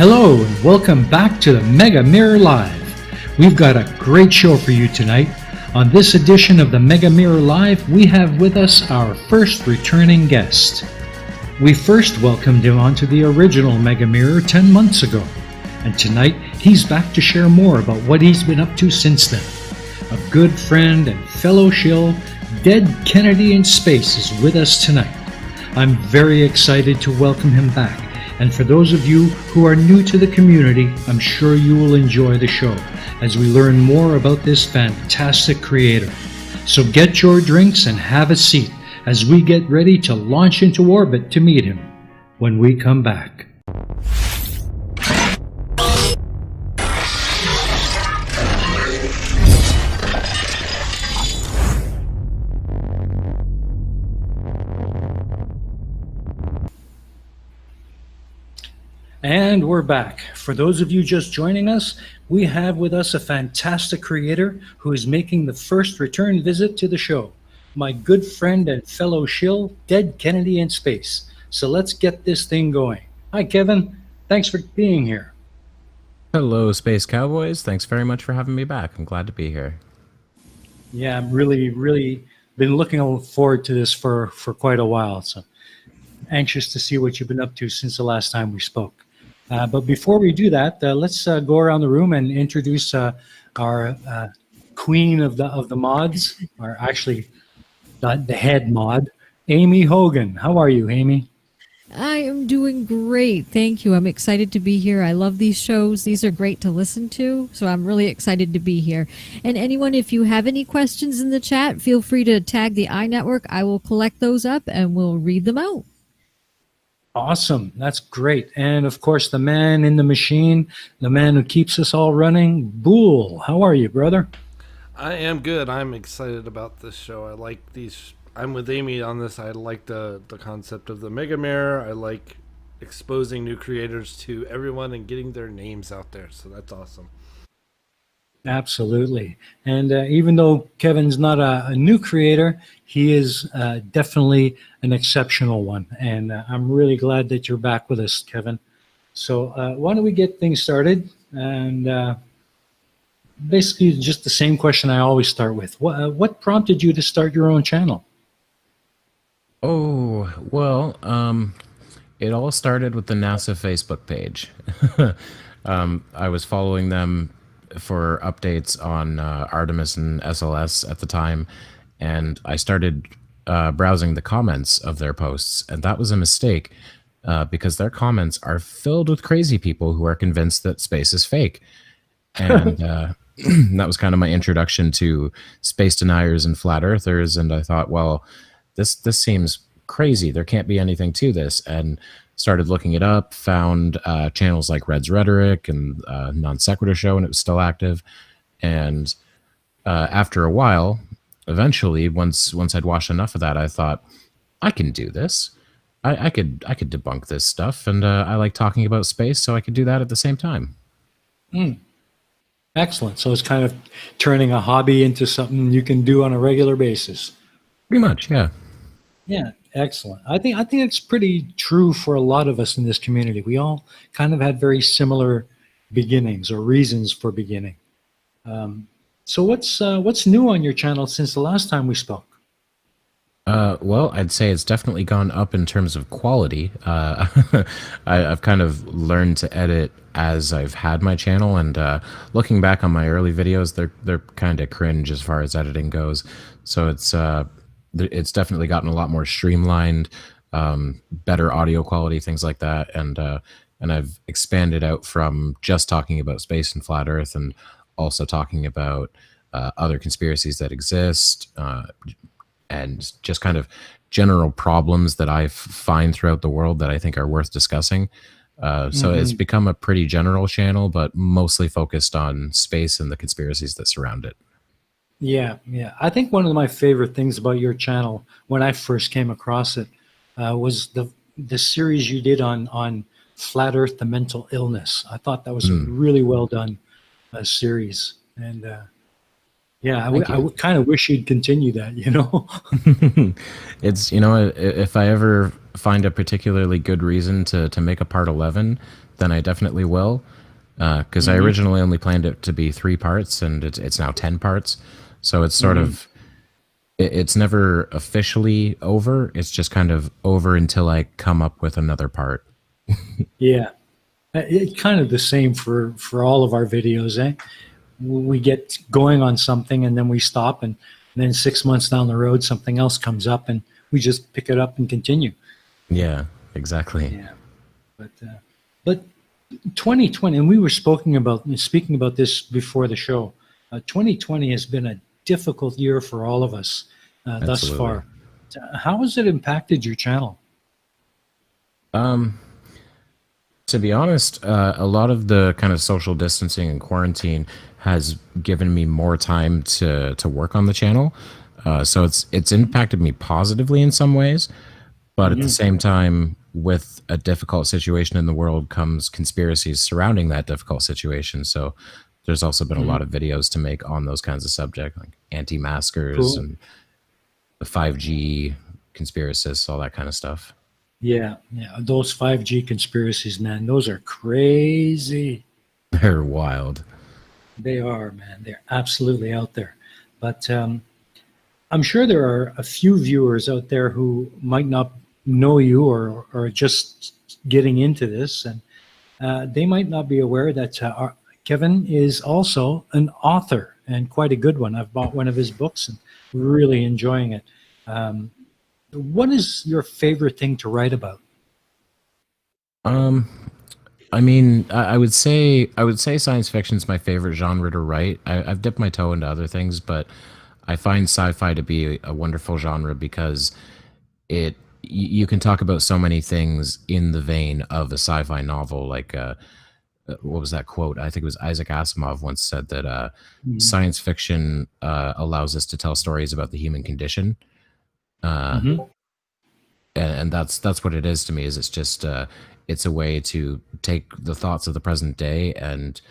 Hello and welcome back to the Mega Mirror Live. We've got a great show for you tonight. On this edition of the Mega Mirror Live, we have with us our first returning guest. We first welcomed him onto the original Mega Mirror 10 months ago, and tonight he's back to share more about what he's been up to since then. A good friend and fellow shill, Dead Kennedy in Space, is with us tonight. I'm very excited to welcome him back. And for those of you who are new to the community, I'm sure you will enjoy the show as we learn more about this fantastic creator. So get your drinks and have a seat as we get ready to launch into orbit to meet him when we come back. And we're back. For those of you just joining us, we have with us a fantastic creator who is making the first return visit to the show. My good friend and fellow shill, Dead Kennedy in Space. So let's get this thing going. Hi, Kevin. Thanks for being here. Hello, Space Cowboys. Thanks very much for having me back. I'm glad to be here. Yeah, I'm really been looking forward to this for quite a while. So anxious to see what you've been up to since the last time we spoke. But before we do that, let's go around the room and introduce our queen of the mods, or actually the head mod, Amy Hogan. How are you, Amy? I am doing great. Thank you. I'm excited to be here. I love these shows. These are great to listen to. So I'm really excited to be here. And anyone, if you have any questions in the chat, feel free to tag the EiE Network. I will collect those up and we'll read them out. Awesome. That's great. And of course, the man in the machine, the man who keeps us all running, Boole. How are you, brother? I am good. I'm excited about this show. I like these. I'm with Amy on this. I like the concept of the Mega Mirror. I like exposing new creators to everyone and getting their names out there. So that's awesome. Absolutely. And even though Kevin's not a new creator, he is definitely an exceptional one. And I'm really glad that you're back with us, Kevin. So why don't we get things started? And basically just the same question I always start with. What prompted you to start your own channel? Oh, well, it all started with the NASA Facebook page. I was following them for updates on Artemis and SLS at the time, and I started browsing the comments of their posts, and that was a mistake because their comments are filled with crazy people who are convinced that space is fake. And that was kind of my introduction to space deniers and flat earthers, and I thought, well, this seems crazy. There can't be anything to this, and started looking it up, found channels like Red's Rhetoric and Non Sequitur Show, and it was still active. And after a while, eventually, once I'd watched enough of that, I thought, I can do this. I could debunk this stuff, and I like talking about space, so I could do that at the same time. Excellent. So it's kind of turning a hobby into something you can do on a regular basis. Pretty much, yeah. Yeah, excellent. I think it's pretty true for a lot of us in this community. We all kind of had very similar beginnings or reasons for beginning. So what's new on your channel since the last time we spoke? Well, I'd say it's definitely gone up in terms of quality. I've kind of learned to edit as I've had my channel, and looking back on my early videos, they're kind of cringe as far as editing goes. So it's definitely gotten a lot more streamlined, better audio quality, things like that, and I've expanded out from just talking about space and flat Earth, and also talking about other conspiracies that exist, and just kind of general problems that I find throughout the world that I think are worth discussing. So it's become a pretty general channel, but mostly focused on space and the conspiracies that surround it. Yeah. I think one of my favorite things about your channel when I first came across it was the series you did on Flat Earth, the mental illness. I thought that was a really well done series. And yeah, I kind of wish you'd continue that, you know? It's, you know, if I ever find a particularly good reason to make a part 11, then I definitely will. Because I originally only planned it to be 3 parts, and it's now 10 parts. So it's sort of, it's never officially over. It's just kind of over until I come up with another part. Yeah. It's kind of the same for all of our videos, eh? We get going on something and then we stop, and then 6 months down the road, something else comes up and we just pick it up and continue. Yeah, exactly. Yeah. But 2020, and we were speaking about this before the show. 2020 has been a difficult year for all of us thus Absolutely. far. How has it impacted your channel? To be honest, a lot of the kind of social distancing and quarantine has given me more time to work on the channel. So it's impacted me positively in some ways, but at the same time, with a difficult situation in the world comes conspiracies surrounding that difficult situation. So there's also been a lot of videos to make on those kinds of subjects, like anti-maskers and the 5G conspiracists, all that kind of stuff. Yeah, those 5G conspiracies, man, those are crazy. They're wild. They are, man. They're absolutely out there. But I'm sure there are a few viewers out there who might not know you or are just getting into this, and they might not be aware that Kevin is also an author, and quite a good one. I've bought one of his books and really enjoying it. What is your favorite thing to write about? I mean, I would say science fiction is my favorite genre to write. I've dipped my toe into other things, but I find sci-fi to be a wonderful genre because you can talk about so many things in the vein of a sci-fi novel. Like what was that quote? I think it was Isaac Asimov once said that science fiction allows us to tell stories about the human condition. And that's what it is to me. Is it's just it's a way to take the thoughts of the present day and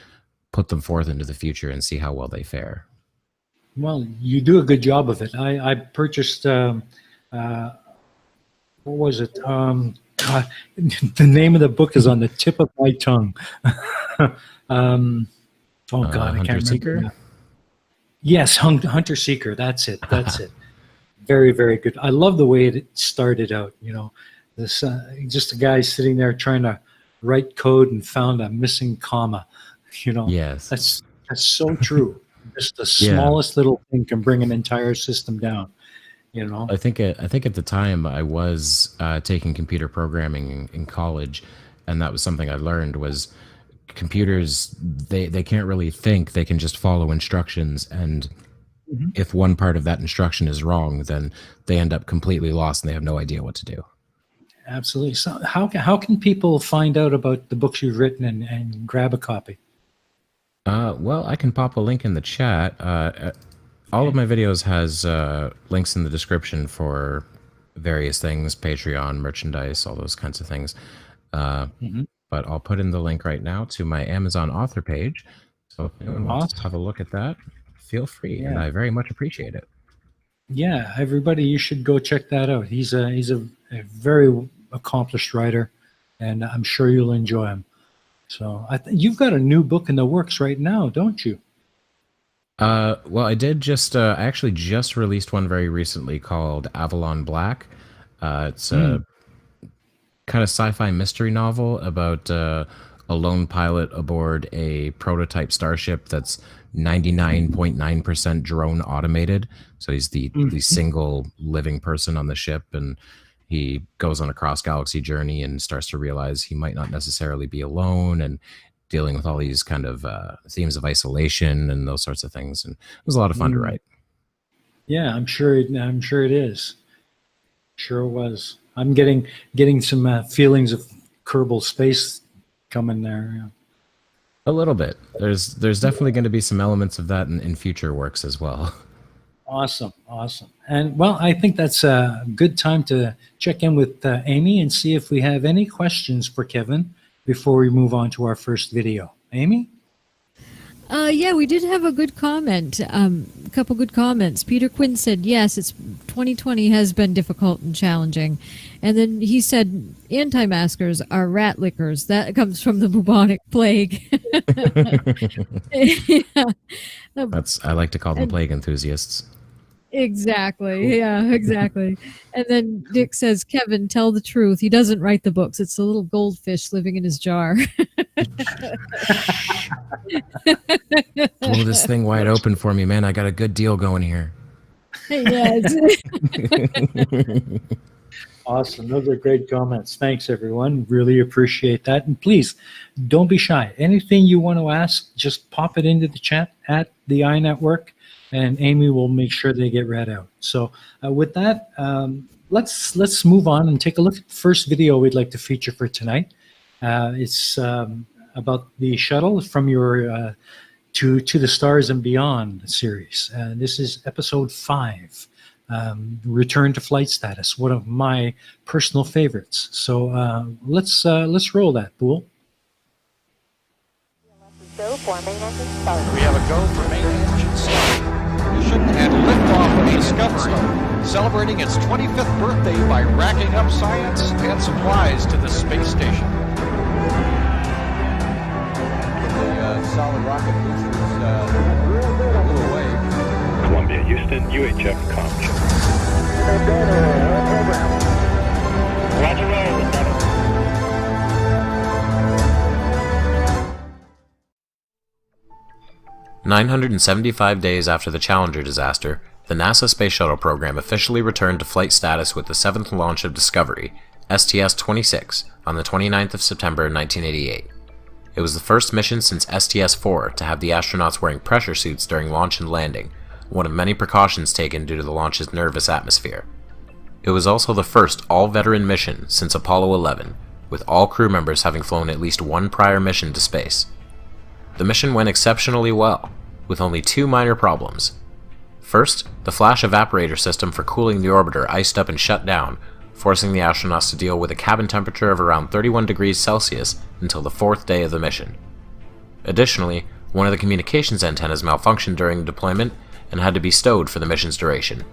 put them forth into the future and see how well they fare. Well, you do a good job of it. I purchased what was it? God, the name of the book is on the tip of my tongue. Oh God, I Hunter can't Seeker? remember. Yes, Hunter Seeker. That's it. That's it. Very, very good. I love the way it started out. You know, this just a guy sitting there trying to write code and found a missing comma. You know, Yes. that's so true. Just the smallest little thing can bring an entire system down. You know, I think at the time I was taking computer programming in college, and that was something I learned was computers, they can't really think, they can just follow instructions, and if one part of that instruction is wrong, then they end up completely lost and they have no idea what to do. absolutely. So how can people find out about the books you've written and grab a copy? Well, I can pop a link in the chat. All of my videos has links in the description for various things, Patreon, merchandise, all those kinds of things. But I'll put in the link right now to my Amazon author page. So if anyone wants to have a look at that, feel free, and I very much appreciate it. Yeah, everybody, you should go check that out. He's a very accomplished writer, and I'm sure you'll enjoy him. So you've got a new book in the works right now, don't you? Well, I did just I actually just released one very recently called Avalon Black. It's a kind of sci-fi mystery novel about a lone pilot aboard a prototype starship that's 99.9% drone automated. So he's the single living person on the ship, and he goes on a cross-galaxy journey and starts to realize he might not necessarily be alone, and dealing with all these kind of themes of isolation and those sorts of things. And it was a lot of fun to write. Yeah, I'm sure it is. Sure was. I'm getting some feelings of Kerbal Space coming there. Yeah. A little bit. There's definitely going to be some elements of that in future works as well. Awesome. And well, I think that's a good time to check in with Amy and see if we have any questions for Kevin before we move on to our first video. Amy? Yeah, we did have a good comment. A couple good comments. Peter Quinn said, yes, it's 2020 has been difficult and challenging. And then he said anti-maskers are rat lickers. That comes from the bubonic plague. Yeah. I like to call them plague enthusiasts. Exactly. Yeah, exactly. And then Dick says, Kevin, tell the truth. He doesn't write the books. It's a little goldfish living in his jar. Blow this thing wide open for me, man. I got a good deal going here. Yes. Awesome. Those are great comments. Thanks, everyone. Really appreciate that. And please, don't be shy. Anything you want to ask, just pop it into the chat at the EiE Network, and Amy will make sure they get read out. So with that, let's move on and take a look at the first video we'd like to feature for tonight. It's about the shuttle from your to the Stars and Beyond series. This is episode 5. Return to flight status, one of my personal favorites. So let's roll that, Boole. Go for main engine start. We have a go for main engine start. Mission and liftoff of Discovery, celebrating its 25th birthday by racking up science and supplies to the space station. The solid rocket boosters a little away. Columbia, Houston, UHF comms. Roger, roll. 975 days after the Challenger disaster, the NASA Space Shuttle program officially returned to flight status with the 7th launch of Discovery, STS-26, on the 29th of September 1988. It was the first mission since STS-4 to have the astronauts wearing pressure suits during launch and landing, one of many precautions taken due to the launch's nervous atmosphere. It was also the first all-veteran mission since Apollo 11, with all crew members having flown at least one prior mission to space. The mission went exceptionally well, with only 2 minor problems. First, the flash evaporator system for cooling the orbiter iced up and shut down, forcing the astronauts to deal with a cabin temperature of around 31 degrees Celsius until the 4th day of the mission. Additionally, one of the communications antennas malfunctioned during deployment and had to be stowed for the mission's duration.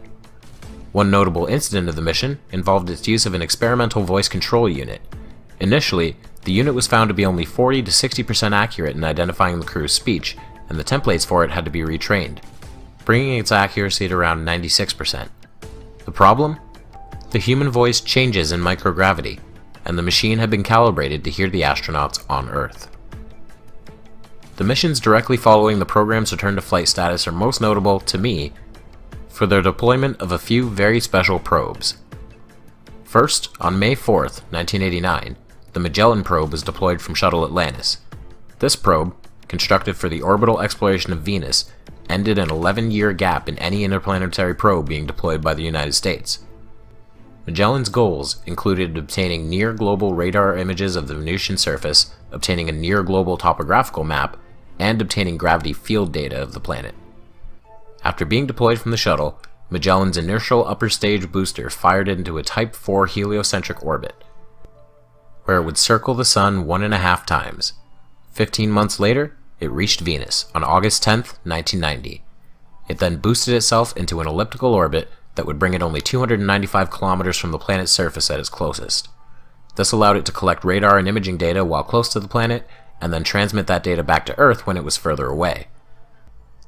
One notable incident of the mission involved its use of an experimental voice control unit. Initially, the unit was found to be only 40 to 60% accurate in identifying the crew's speech, and the templates for it had to be retrained, bringing its accuracy to around 96%. The problem? The human voice changes in microgravity, and the machine had been calibrated to hear the astronauts on Earth. The missions directly following the program's return to flight status are most notable, to me, for their deployment of a few very special probes. First, on May 4th, 1989, the Magellan probe was deployed from Shuttle Atlantis. This probe, constructed for the orbital exploration of Venus, ended an 11-year gap in any interplanetary probe being deployed by the United States. Magellan's goals included obtaining near-global radar images of the Venusian surface, obtaining a near-global topographical map, and obtaining gravity field data of the planet. After being deployed from the shuttle, Magellan's inertial upper stage booster fired it into a Type 4 heliocentric orbit, where it would circle the Sun 1.5 times. 15 months later, it reached Venus on August 10, 1990. It then boosted itself into an elliptical orbit that would bring it only 295 kilometers from the planet's surface at its closest. This allowed it to collect radar and imaging data while close to the planet, and then transmit that data back to Earth when it was further away.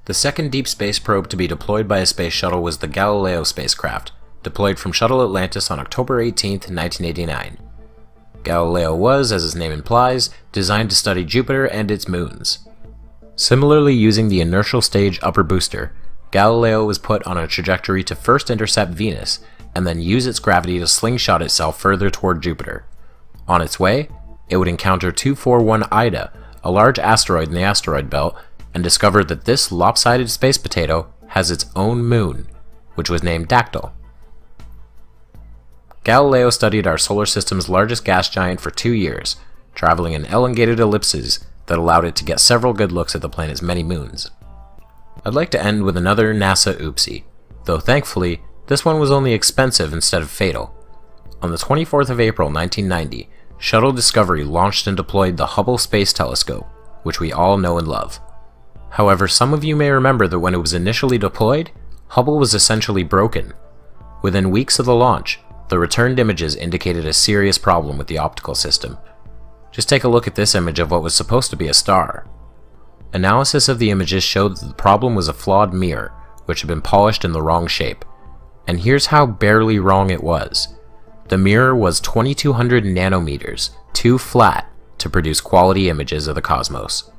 The second deep space probe to be deployed by a space shuttle was the Galileo spacecraft, deployed from Shuttle Atlantis on October 18, 1989. Galileo was, as its name implies, designed to study Jupiter and its moons. Similarly, using the inertial stage upper booster, Galileo was put on a trajectory to first intercept Venus, and then use its gravity to slingshot itself further toward Jupiter. On its way, it would encounter 241 Ida, a large asteroid in the asteroid belt, and discover that this lopsided space potato has its own moon, which was named Dactyl. Galileo studied our solar system's largest gas giant for 2 years, traveling in elongated ellipses that allowed it to get several good looks at the planet's many moons. I'd like to end with another NASA oopsie, though thankfully, this one was only expensive instead of fatal. On the 24th of April 1990, Shuttle Discovery launched and deployed the Hubble Space Telescope, which we all know and love. However, some of you may remember that when it was initially deployed, Hubble was essentially broken. Within weeks of the launch, the returned images indicated a serious problem with the optical system. Just take a look at this image of what was supposed to be a star. Analysis of the images showed that the problem was a flawed mirror, which had been polished in the wrong shape. And here's how barely wrong it was. The mirror was 2200 nanometers, too flat to produce quality images of the cosmos.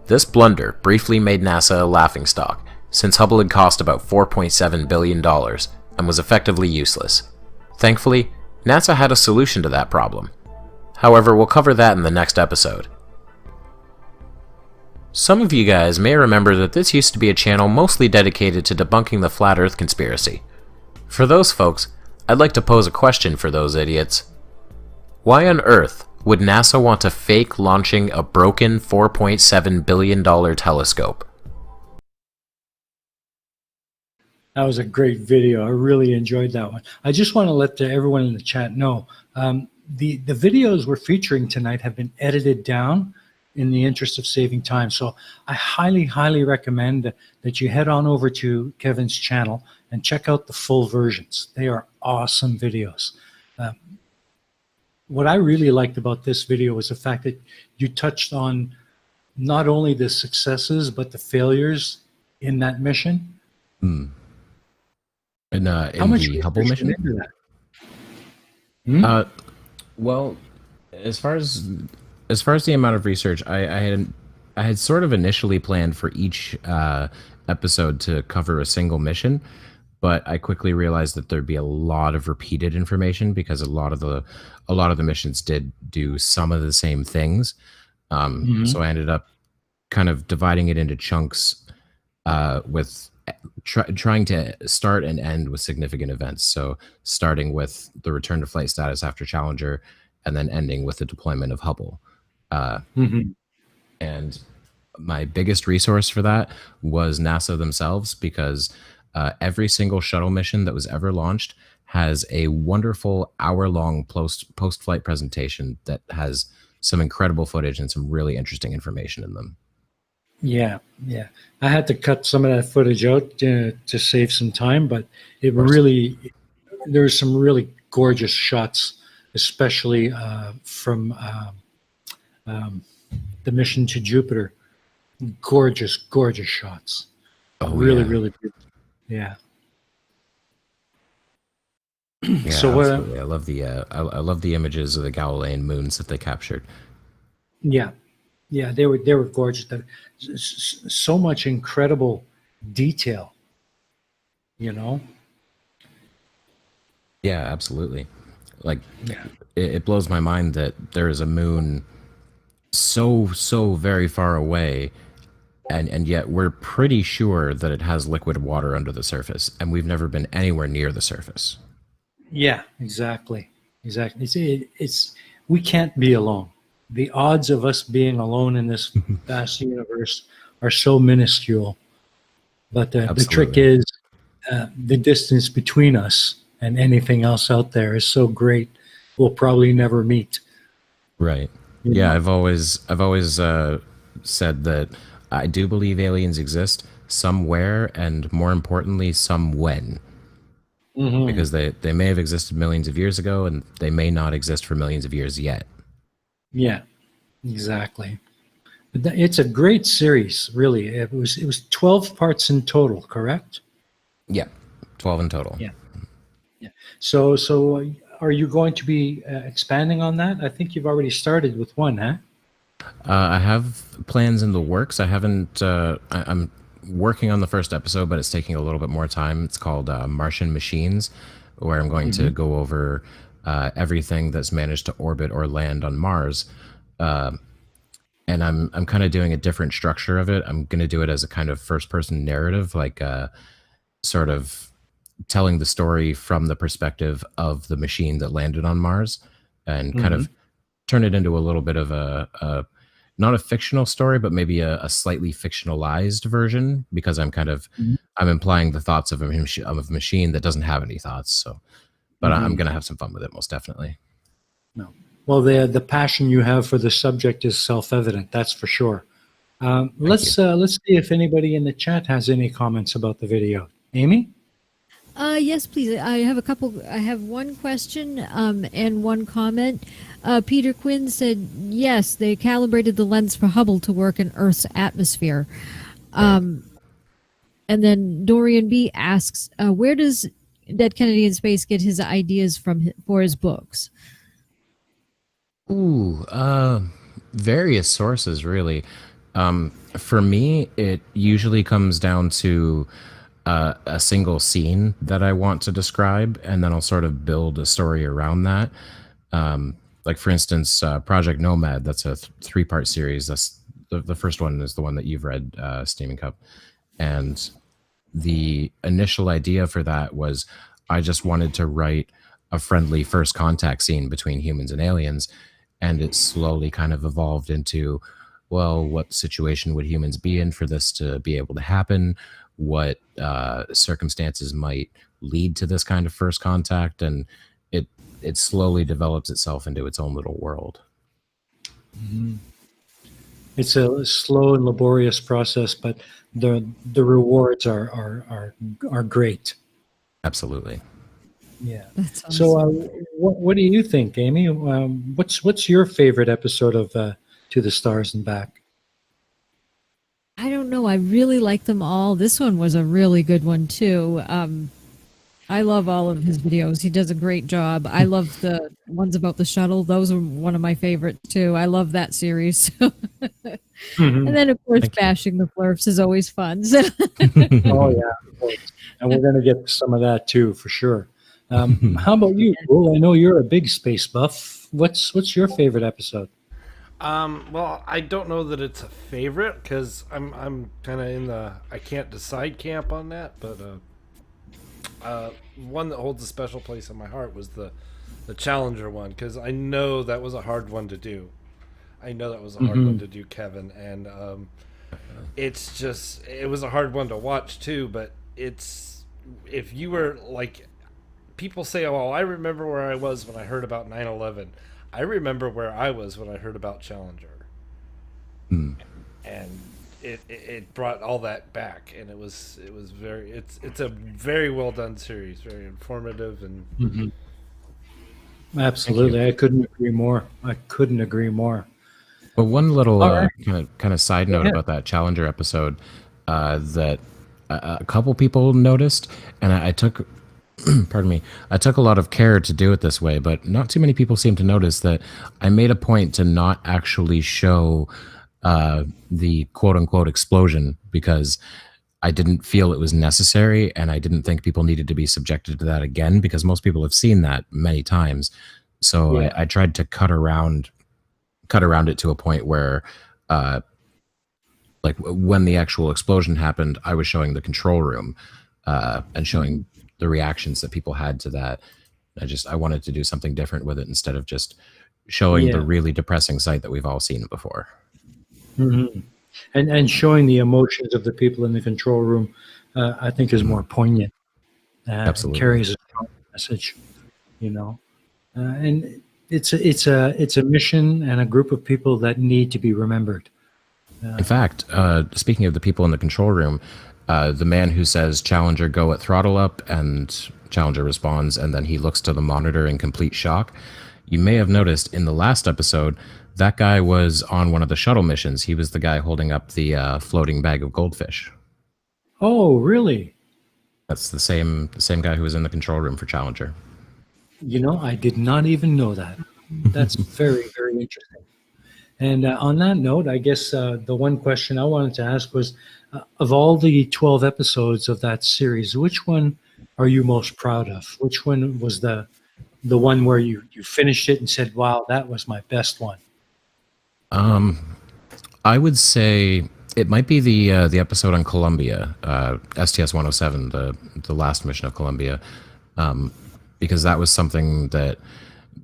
This blunder briefly made NASA a laughingstock, since Hubble had cost about $4.7 billion and was effectively useless. Thankfully, NASA had a solution to that problem. However, we'll cover that in the next episode. Some of you guys may remember that this used to be a channel mostly dedicated to debunking the Flat Earth conspiracy. For those folks, I'd like to pose a question for those idiots. Why on earth would NASA want to fake launching a broken $4.7 billion telescope? That was a great video. I really enjoyed that one. I just want to let everyone in the chat know, the videos we're featuring tonight have been edited down in the interest of saving time. So I highly, highly recommend that you head on over to Kevin's channel and check out the full versions. They are awesome videos. What I really liked about this video was the fact that you touched on not only the successes, but the failures in that mission. In How much the Hubble mission? into that? Well, as far as the amount of research, I had sort of initially planned for each episode to cover a single mission, but I quickly realized that there'd be a lot of repeated information because a lot of the missions did do some of the same things. So I ended up kind of dividing it into chunks with trying to start and end with significant events. So starting with the return to flight status after Challenger, and then ending with the deployment of Hubble. And my biggest resource for that was NASA themselves, because every single shuttle mission that was ever launched has a wonderful hour-long post-flight presentation that has some incredible footage and some really interesting information in them. Yeah. I had to cut some of that footage out to save some time, but it really, there's some really gorgeous shots, especially from the mission to Jupiter. Gorgeous shots. Oh, really, yeah. really beautiful. Yeah. Yeah, So absolutely. I love the images of the Galilean moons that they captured. yeah, they were gorgeous. So much incredible detail, you know. Yeah, absolutely. Like, it blows my mind that there is a moon so very far away, and yet we're pretty sure that it has liquid water under the surface, and we've never been anywhere near the surface. Yeah, exactly. It's we can't be alone. The odds of us being alone in this vast universe are so minuscule. But the trick is the distance between us and anything else out there is so great, we'll probably never meet. Right. Yeah, I've always said that I do believe aliens exist somewhere, and more importantly, some when. Because they may have existed millions of years ago, and they may not exist for millions of years yet. Yeah, exactly. But it's a great series, really. It was 12 parts in total, correct? Yeah, 12 in total. Yeah. So are you going to be expanding on that? I think you've already started with one, huh? I have plans in the works. I haven't. I'm working on the first episode, but it's taking a little bit more time. It's called Martian Machines, where I'm going to go over everything that's managed to orbit or land on Mars. And I'm kind of doing a different structure of it. I'm going to do it as a kind of first-person narrative, like sort of telling the story from the perspective of the machine that landed on Mars, and kind of turn it into a little bit of a not a fictional story, but maybe a slightly fictionalized version, because I'm kind of I'm implying the thoughts of a machine that doesn't have any thoughts. So, but I'm going to have some fun with it, most definitely. No. Well, the passion you have for the subject is self-evident. That's for sure. Let's see if anybody in the chat has any comments about the video. Amy? Yes, please. I have a couple. I have one question and one comment. Peter Quinn said, yes, they calibrated the lens for Hubble to work in Earth's atmosphere. And then Dorian B asks, where does Dead Kennedy in Space get his ideas from for his books? Ooh, various sources, really. For me, it usually comes down to a single scene that I want to describe, and then I'll sort of build a story around that. Like, for instance, Project Nomad, that's a three-part series. That's the first one is the one that you've read, Steaming Cup. And the initial idea for that was I just wanted to write a friendly first contact scene between humans and aliens. And it slowly kind of evolved into, well, what situation would humans be in for this to be able to happen? What circumstances might lead to this kind of first contact? And it slowly develops itself into its own little world. It's a slow and laborious process, but the rewards are great. Absolutely. Yeah. That sounds So, what do you think, Amy? What's your favorite episode of To the Stars and Back? I don't know. I really like them all. This one was a really good one too. I love all of his videos. He does a great job. I love the ones about the shuttle. Those are one of my favorites too. I love that series. And then of course, bashing the Flurfs is always fun. So Oh yeah, of course. And we're going to get some of that too, for sure. How about you, Will? I know you're a big space buff. What's your favorite episode? Well, I don't know that it's a favorite because I'm kind of in the I can't decide camp on that, but one that holds a special place in my heart was the Challenger one because I know that was a hard one to do. I know that was a hard one to do, Kevin, and it was a hard one to watch too. But if you were like, people say, "Oh, I remember where I was when I heard about 9/11." I remember where I was when I heard about Challenger, and it brought all that back, and it was it's a very well done series, very informative, and Absolutely, I couldn't agree more. But one little All right. kind of side note ahead. about that Challenger episode that a couple people noticed, and I took, pardon me, I took a lot of care to do it this way, but not too many people seem to notice that I made a point to not actually show the quote unquote explosion because I didn't feel it was necessary, and I didn't think people needed to be subjected to that again because most people have seen that many times. So Yeah. I tried to cut around it to a point where like when the actual explosion happened, I was showing the control room and showing the reactions that people had to that. I wanted to do something different with it instead of just showing the Yeah. really depressing sight that we've all seen before. And showing the emotions of the people in the control room, I think, is more poignant. Absolutely. Carries a strong message, and it's a mission and a group of people that need to be remembered. In fact, speaking of the people in the control room, the man who says Challenger go at throttle up and Challenger responds and then he looks to the monitor in complete shock. You may have noticed in the last episode, that guy was on one of the shuttle missions. He was the guy holding up the floating bag of goldfish. Oh, really? That's the same guy who was in the control room for Challenger. I did not even know that. That's very, very interesting. And on that note, I guess the one question I wanted to ask was, of all the 12 episodes of that series, which one are you most proud of? Which one was the one where you finished it and said, wow, that was my best one? I would say it might be the episode on Columbia, STS-107, the last mission of Columbia, because that was something that,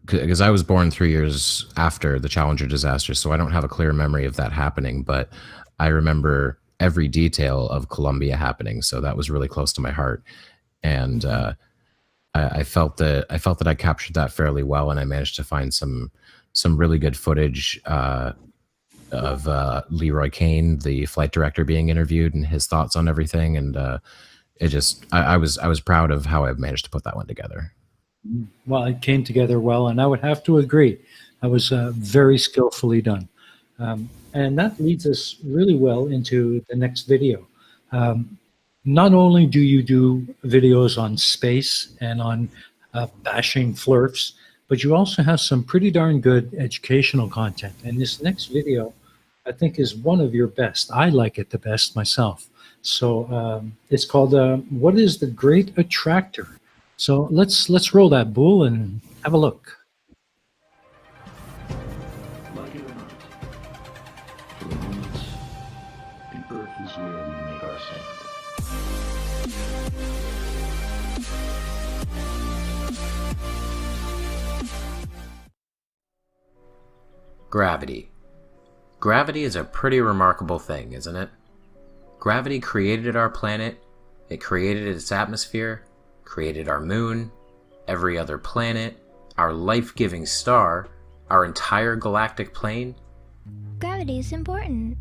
because I was born 3 years after the Challenger disaster, so I don't have a clear memory of that happening, but I remember every detail of Columbia happening, so that was really close to my heart, and I felt that I captured that fairly well, and I managed to find some really good footage of Leroy Kane, the flight director, being interviewed and his thoughts on everything, and I was proud of how I managed to put that one together. Well, it came together well, and I would have to agree. That was very skillfully done. And that leads us really well into the next video. Not only do you do videos on space and on bashing flirts, but you also have some pretty darn good educational content. And this next video, I think, is one of your best. I like it the best myself. So it's called "What is the Great Attractor?" So let's roll that bull and have a look. Like it or not, for the moment, the Earth is where we make our stand. Gravity. Gravity is a pretty remarkable thing, isn't it? Gravity created our planet, it created its atmosphere, created our moon, every other planet, our life-giving star, our entire galactic plane. Gravity is important.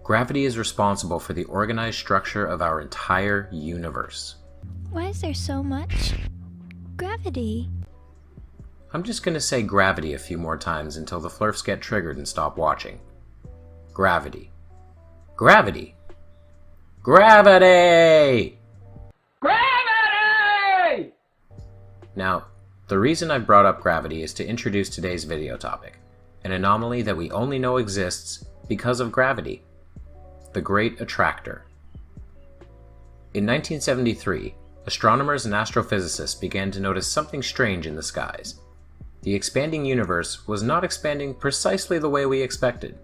Gravity is responsible for the organized structure of our entire universe. Why is there so much gravity? I'm just gonna say gravity a few more times until the flurfs get triggered and stop watching. Gravity. Gravity! Gravity! Gravity! Now, the reason I've brought up gravity is to introduce today's video topic, an anomaly that we only know exists because of gravity. The Great Attractor. In 1973, astronomers and astrophysicists began to notice something strange in the skies. The expanding universe was not expanding precisely the way we expected.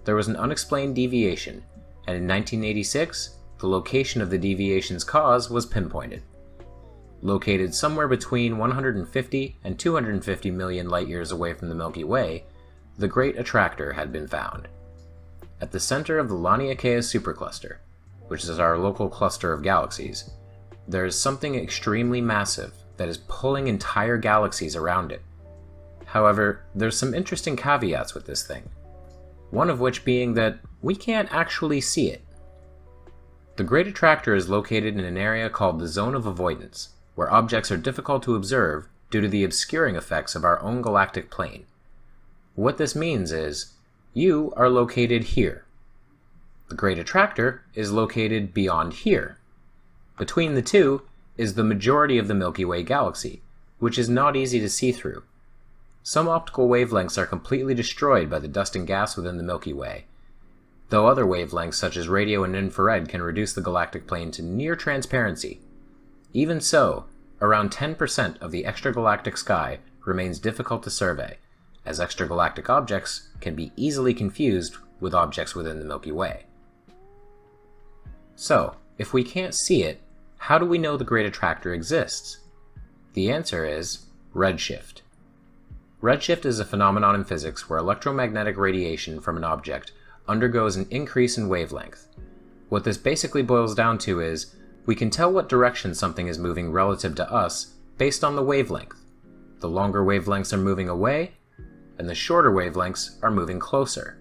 There was an unexplained deviation, and in 1986, the location of the deviation's cause was pinpointed. Located somewhere between 150 and 250 million light-years away from the Milky Way, the Great Attractor had been found. At the center of the Laniakea supercluster, which is our local cluster of galaxies, there is something extremely massive that is pulling entire galaxies around it. However, there's some interesting caveats with this thing, one of which being that we can't actually see it. The Great Attractor is located in an area called the Zone of Avoidance, where objects are difficult to observe due to the obscuring effects of our own galactic plane. What this means is, you are located here. The Great Attractor is located beyond here. Between the two is the majority of the Milky Way galaxy, which is not easy to see through. Some optical wavelengths are completely destroyed by the dust and gas within the Milky Way, though other wavelengths such as radio and infrared can reduce the galactic plane to near transparency. Even so, around 10% of the extragalactic sky remains difficult to survey, as extragalactic objects can be easily confused with objects within the Milky Way. So, if we can't see it, how do we know the Great Attractor exists? The answer is redshift. Redshift is a phenomenon in physics where electromagnetic radiation from an object undergoes an increase in wavelength. What this basically boils down to is, we can tell what direction something is moving relative to us based on the wavelength. The longer wavelengths are moving away, and the shorter wavelengths are moving closer.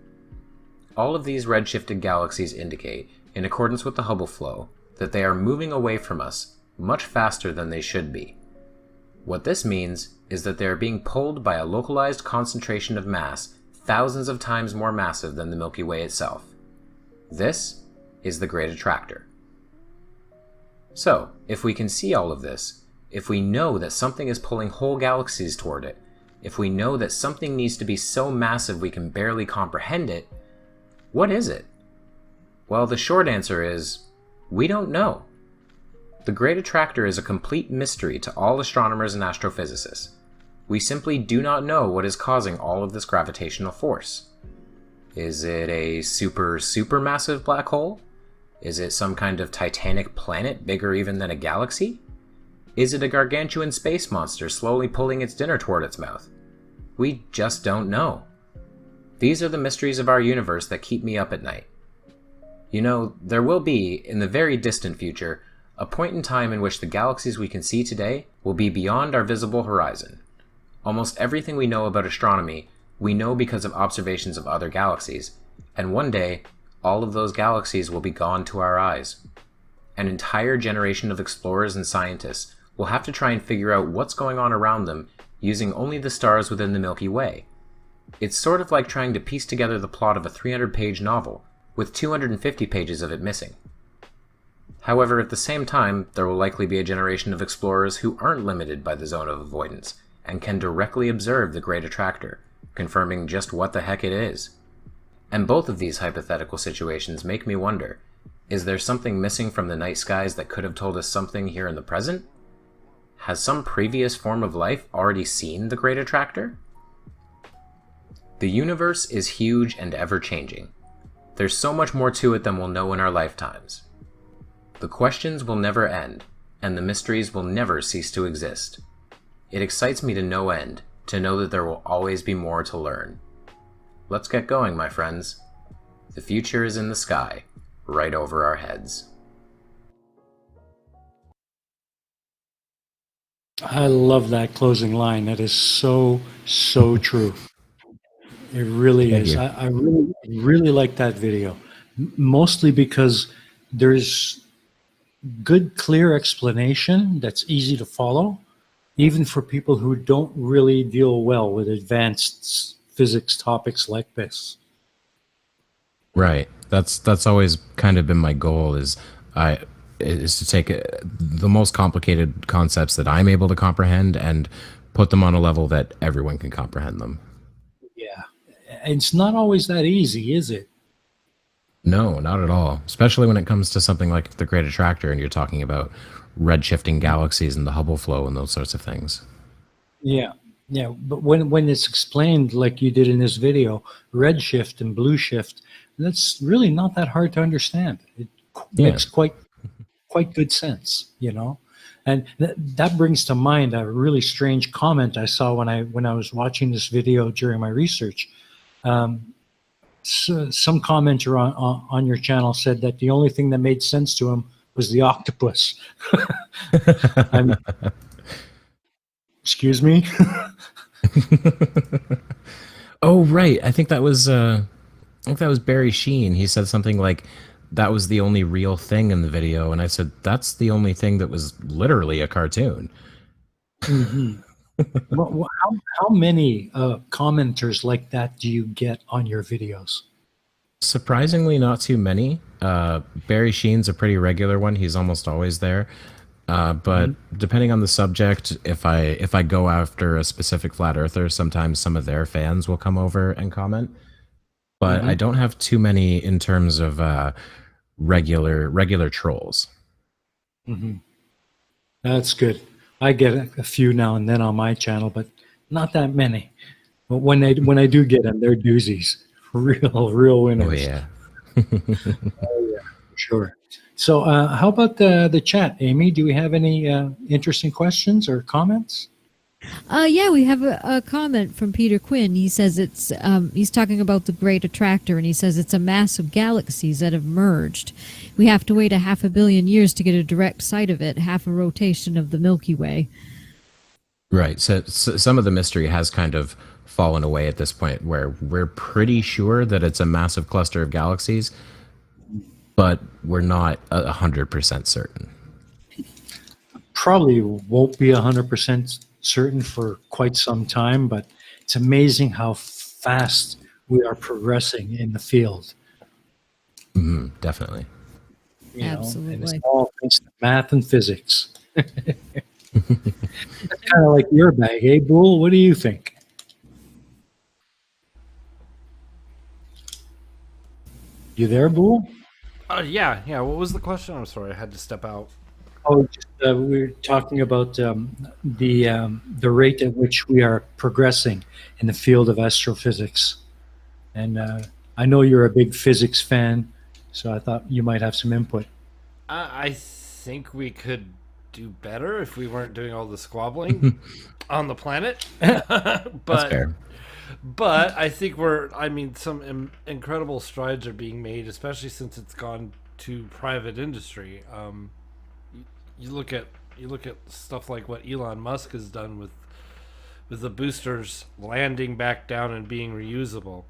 All of these redshifted galaxies indicate, in accordance with the Hubble flow, that they are moving away from us much faster than they should be. What this means is that they are being pulled by a localized concentration of mass thousands of times more massive than the Milky Way itself. This is the Great Attractor. So, if we can see all of this, if we know that something is pulling whole galaxies toward it, if we know that something needs to be so massive we can barely comprehend it, what is it? Well, the short answer is, we don't know. The Great Attractor is a complete mystery to all astronomers and astrophysicists. We simply do not know what is causing all of this gravitational force. Is it a supermassive black hole? Is it some kind of titanic planet bigger even than a galaxy? Is it a gargantuan space monster slowly pulling its dinner toward its mouth? We just don't know. These are the mysteries of our universe that keep me up at night. You know, there will be, in the very distant future, a point in time in which the galaxies we can see today will be beyond our visible horizon. Almost everything we know about astronomy, we know because of observations of other galaxies, and one day, all of those galaxies will be gone to our eyes. an entire generation of explorers and scientists will have to try and figure out what's going on around them using only the stars within the Milky Way. It's sort of like trying to piece together the plot of a 300-page novel, with 250 pages of it missing. However, at the same time, there will likely be a generation of explorers who aren't limited by the zone of avoidance, and can directly observe the Great Attractor, confirming just what the heck it is. And both of these hypothetical situations make me wonder, is there something missing from the night skies that could have told us something here in the present? Has some previous form of life already seen the Great Attractor? The universe is huge and ever-changing. There's so much more to it than we'll know in our lifetimes. The questions will never end, and the mysteries will never cease to exist. It excites me to no end, to know that there will always be more to learn. Let's get going, my friends. The future is in the sky, right over our heads. I love that closing line. That is so true. It really Thank is. you. I really like that video, mostly because there's good, clear explanation that's easy to follow, even for people who don't really deal well with advanced physics topics like this. Right. That's always kind of been my goal, is to take the most complicated concepts that I'm able to comprehend and put them on a level that everyone can comprehend them. Yeah. It's not always that easy, is it? No, not at all. Especially when it comes to something like the Great Attractor and you're talking about redshifting galaxies and the Hubble flow and those sorts of things. Yeah. Yeah. But when it's explained like you did in this video, redshift and blue shift, that's really not that hard to understand. It makes quite good sense, you know? And that brings to mind a really strange comment I saw when I was watching this video during my research. So some commenter on your channel said that the only thing that made sense to him was the octopus. Excuse me? Oh, right. I think that was Barry Sheen. He said something like that was the only real thing in the video, and I said that's the only thing that was literally a cartoon. Mm-hmm. How many commenters like that do you get on your videos? Surprisingly, not too many. Barry Sheen's a pretty regular one. He's almost always there. But depending on the subject, if I go after a specific flat earther, sometimes some of their fans will come over and comment. But I don't have too many in terms of regular trolls. Mm-hmm. That's good. I get a few now and then on my channel, but not that many. But when I do get them, they're doozies. Real winners. Oh yeah. Oh yeah, for sure. So how about the chat, Amy? Do we have any interesting questions or comments? Yeah, we have a comment from Peter Quinn. He says he's talking about the Great Attractor, and he says it's a mass of galaxies that have merged. We have to wait 500 million years to get a direct sight of it, half a rotation of the Milky Way. Right. So some of the mystery has kind of fallen away at this point, where we're pretty sure that it's a massive cluster of galaxies, but we're not 100% certain. Probably won't be 100% certain for quite some time, but it's amazing how fast we are progressing in the field. Definitely. Absolutely. And it's all thanks to math and physics. That's kind of like your bag, eh, Bull? What do you think? You there, Bull? Yeah. What was the question? I'm sorry, I had to step out. Oh, just, we were talking about the rate at which we are progressing in the field of astrophysics, and I know you're a big physics fan, so I thought you might have some input. I think we could do better if we weren't doing all the squabbling on the planet. That's fair. But I think some incredible strides are being made, especially since it's gone to private industry. You look at stuff like what Elon Musk has done with the boosters landing back down and being reusable.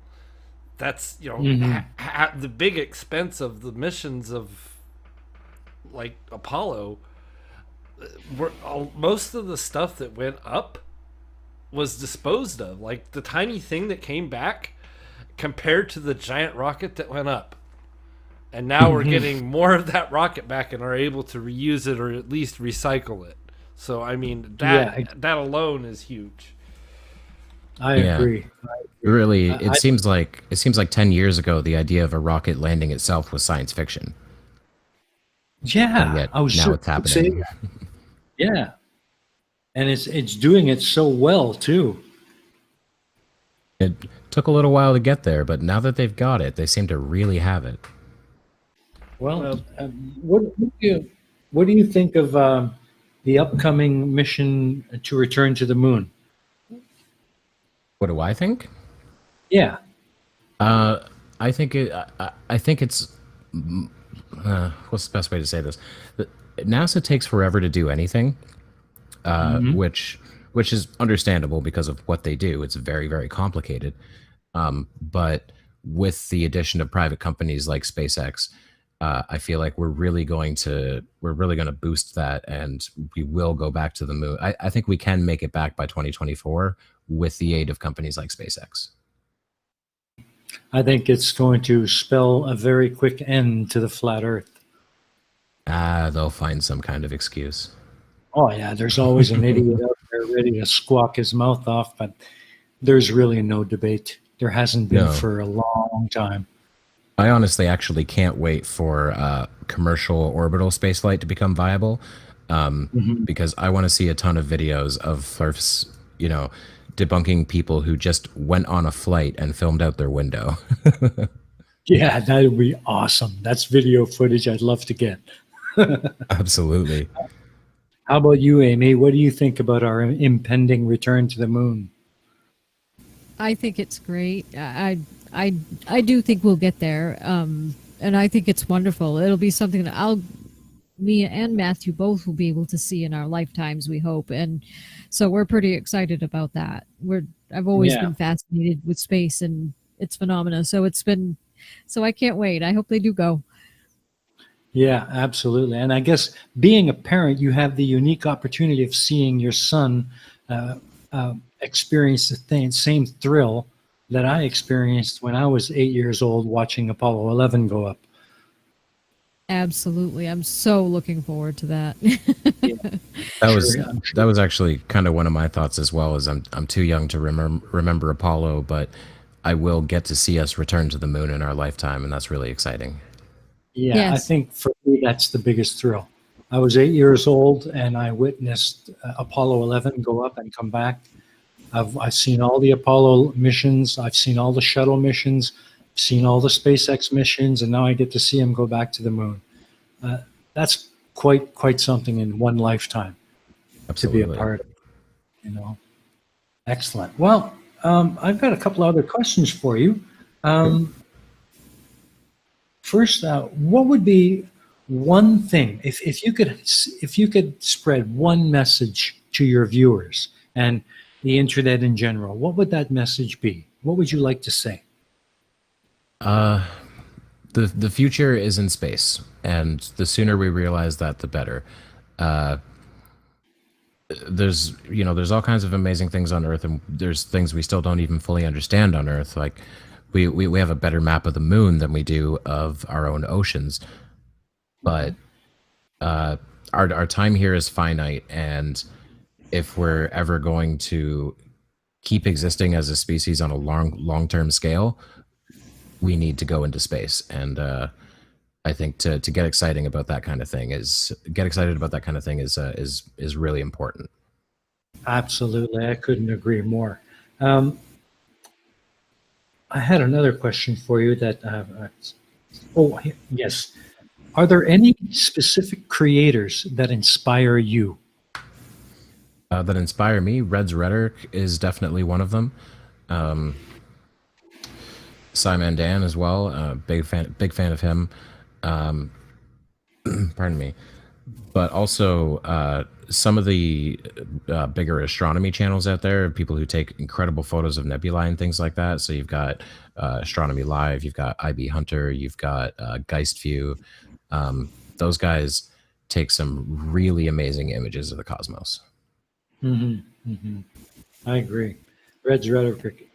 That's the big expense of the missions of like Apollo, most of the stuff that went up was disposed of. Like the tiny thing that came back compared to the giant rocket that went up. And now we're getting more of that rocket back and are able to reuse it or at least recycle it. So I mean that alone is huge. I agree. Really, it seems like 10 years ago the idea of a rocket landing itself was science fiction. Yeah, And yet, I was now it's happening. Yeah, and it's doing it so well too. It took a little while to get there, but now that they've got it, they seem to really have it. Well, what do you think of the upcoming mission to return to the moon? What do I think? Yeah, I think it's what's the best way to say this? NASA takes forever to do anything, which is understandable because of what they do. It's very, very complicated. But with the addition of private companies like SpaceX, I feel like we're really going to boost that, and we will go back to the moon. I think we can make it back by 2024 with the aid of companies like SpaceX. I think it's going to spell a very quick end to the flat Earth. They'll find some kind of excuse. Oh yeah, there's always an idiot out there ready to squawk his mouth off, but there's really no debate. There hasn't been for a long time. I honestly actually can't wait for commercial orbital spaceflight to become viable, because I want to see a ton of videos of FLIRFs, debunking people who just went on a flight and filmed out their window. Yeah, that would be awesome. That's video footage I'd love to get. Absolutely. How about you, Amy? What do you think about our impending return to the moon? I think it's great. I do think we'll get there, and I think it's wonderful. It'll be something that me and Matthew both will be able to see in our lifetimes, we hope, and so we're pretty excited about that. I've always been fascinated with space and its phenomena, so I can't wait. I hope they do go. Yeah, absolutely. And I guess being a parent, you have the unique opportunity of seeing your son experience the same thrill that I experienced when I was 8 years old watching Apollo 11 go up. Absolutely. I'm so looking forward to that. That was actually kind of one of my thoughts as well. As I'm too young to remember Apollo, but I will get to see us return to the moon in our lifetime, and that's really exciting. Yeah, Yes. I think for me that's the biggest thrill. I was 8 years old and I witnessed Apollo 11 go up and come back. I've seen all the Apollo missions. I've seen all the shuttle missions. I've seen all the SpaceX missions, and now I get to see them go back to the moon. That's quite something in one lifetime. Absolutely. To be a part of. Excellent. Well, I've got a couple other questions for you. First, what would be one thing if you could spread one message to your viewers and the internet in general? What would that message be? What would you like to say? The future is in space, and the sooner we realize that, the better. There's all kinds of amazing things on Earth, and there's things we still don't even fully understand on Earth. Like we have a better map of the moon than we do of our own oceans, but our time here is finite, and if we're ever going to keep existing as a species on a long-term scale, we need to go into space. And I think to get excited about that kind of thing is really important. Absolutely, I couldn't agree more. I had another question for you that. Yes. Are there any specific creators that inspire you? That inspire me? Red's Rhetoric is definitely one of them. Simon Dan as well. Big fan of him. Pardon me. But also some of the bigger astronomy channels out there, people who take incredible photos of nebulae and things like that. So you've got Astronomy Live, you've got IB Hunter, you've got Geist View. Those guys take some really amazing images of the cosmos. I agree. Red's rhetoric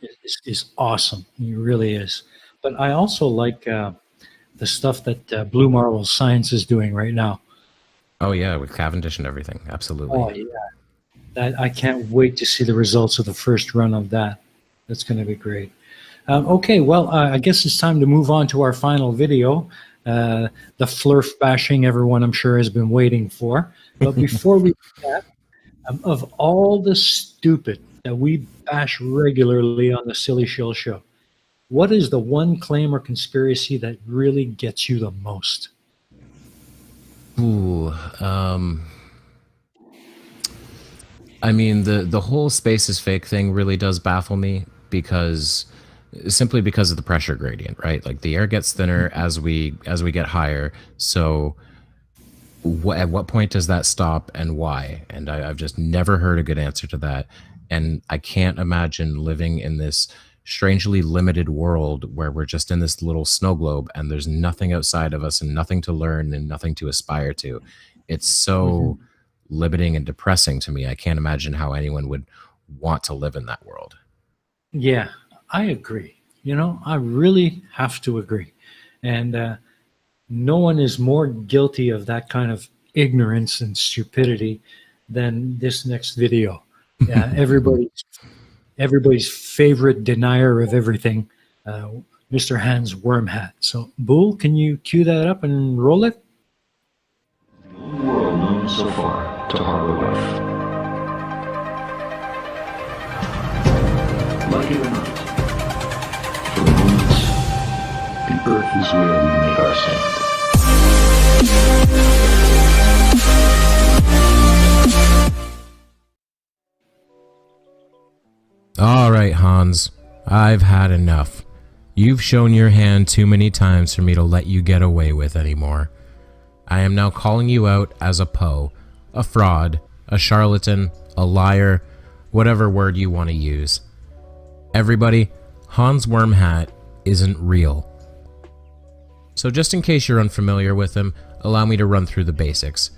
is awesome. He really is. But I also like the stuff that Blue Marble Science is doing right now. Oh yeah, with Cavendish and everything. Absolutely. Oh, yeah. I can't wait to see the results of the first run of that. That's going to be great. Okay, well, I guess it's time to move on to our final video, the flurf bashing everyone I'm sure has been waiting for. But before we do that, of all the stupid that we bash regularly on the Silly Shill Show, what is the one claim or conspiracy that really gets you the most? Ooh, I mean, the whole space is fake thing really does baffle me simply because of the pressure gradient, right? Like the air gets thinner as we get higher. So at what point does that stop and why? And I've just never heard a good answer to that. And I can't imagine living in this strangely limited world where we're just in this little snow globe and there's nothing outside of us and nothing to learn and nothing to aspire to. It's so limiting and depressing to me. I can't imagine how anyone would want to live in that world. Yeah, I agree. You know, I really have to agree. And no one is more guilty of that kind of ignorance and stupidity than this next video. Yeah, everybody's favorite denier of everything, Mr. Hans Wormhat. So, Bull, can you cue that up and roll it? The only world known so far to harbor life. Like it or not, for the moment, the Earth is where we make our stand. All right, Hans, I've had enough. You've shown your hand too many times for me to let you get away with anymore. I am now calling you out as a Poe, a fraud, a charlatan, a liar, whatever word you want to use. Everybody, Hans Wormhat isn't real. So just in case you're unfamiliar with him, allow me to run through the basics.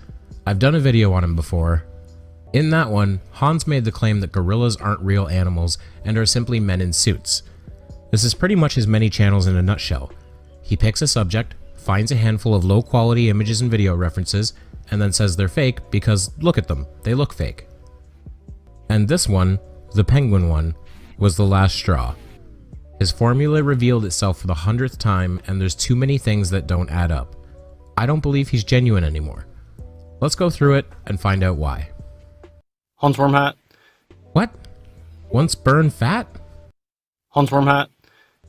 I've done a video on him before. In that one, Hans made the claim that gorillas aren't real animals and are simply men in suits. This is pretty much his many channels in a nutshell. He picks a subject, finds a handful of low-quality images and video references, and then says they're fake because look at them, they look fake. And this one, the penguin one, was the last straw. His formula revealed itself for the 100th time, and there's too many things that don't add up. I don't believe he's genuine anymore. Let's go through it and find out why. Hans Wormhat. What? Once burned fat? Hans Wormhat.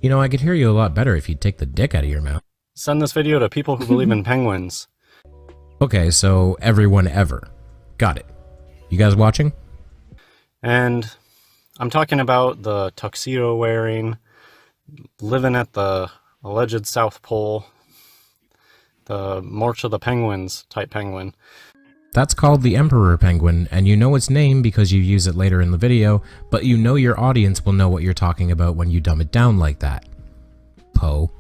You know, I could hear you a lot better if you'd take the dick out of your mouth. Send this video to people who believe in penguins. Okay, so everyone ever. Got it. You guys watching? And I'm talking about the tuxedo wearing, living at the alleged South Pole, the March of the Penguins type penguin. That's called the Emperor Penguin, and you know its name because you use it later in the video, but you know your audience will know what you're talking about when you dumb it down like that. Poe.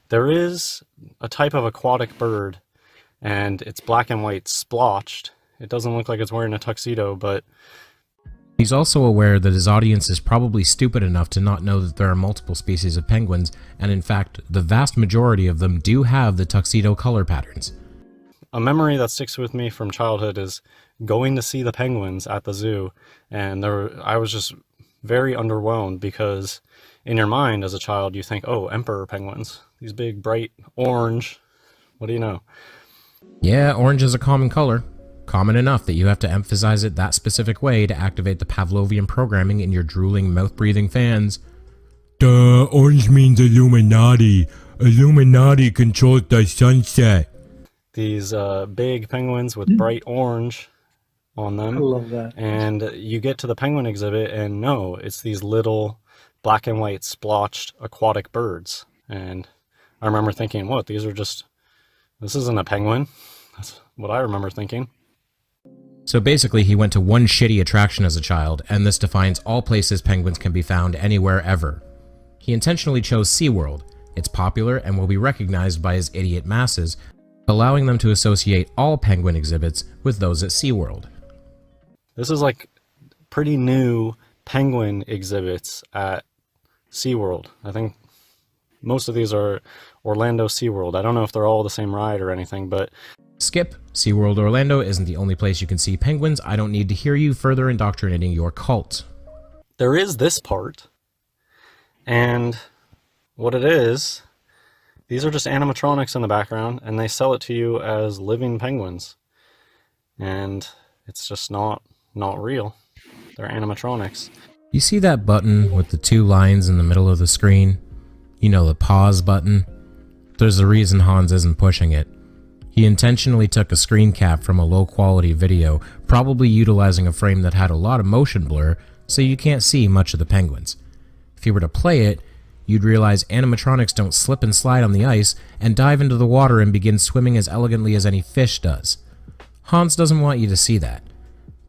There is a type of aquatic bird, and it's black and white splotched. It doesn't look like it's wearing a tuxedo, but... He's also aware that his audience is probably stupid enough to not know that there are multiple species of penguins, and in fact, the vast majority of them do have the tuxedo color patterns. A memory that sticks with me from childhood is going to see the penguins at the zoo, and I was just very underwhelmed because in your mind as a child you think, oh, emperor penguins, these big bright orange, what do you know? Yeah, orange is a common color. Common enough that you have to emphasize it that specific way to activate the Pavlovian programming in your drooling, mouth-breathing fans. Duh, orange means Illuminati. Illuminati controls the sunset. These big penguins with bright orange on them. I love that. And you get to the penguin exhibit and no, it's these little black and white splotched aquatic birds. And I remember thinking, what, this isn't a penguin. That's what I remember thinking. So basically he went to one shitty attraction as a child, and this defines all places penguins can be found anywhere ever. He intentionally chose SeaWorld. It's popular and will be recognized by his idiot masses, allowing them to associate all penguin exhibits with those at SeaWorld. This is like pretty new penguin exhibits at SeaWorld. I think most of these are Orlando SeaWorld. I don't know if they're all the same ride or anything, but... Skip, SeaWorld Orlando isn't the only place you can see penguins. I don't need to hear you further indoctrinating your cult. There is this part, and what it is, these are just animatronics in the background, and they sell it to you as living penguins. And it's just not real. They're animatronics. You see that button with the two lines in the middle of the screen? You know, the pause button? There's a reason Hans isn't pushing it. He intentionally took a screen cap from a low-quality video, probably utilizing a frame that had a lot of motion blur, so you can't see much of the penguins. If you were to play it, you'd realize animatronics don't slip and slide on the ice and dive into the water and begin swimming as elegantly as any fish does. Hans doesn't want you to see that.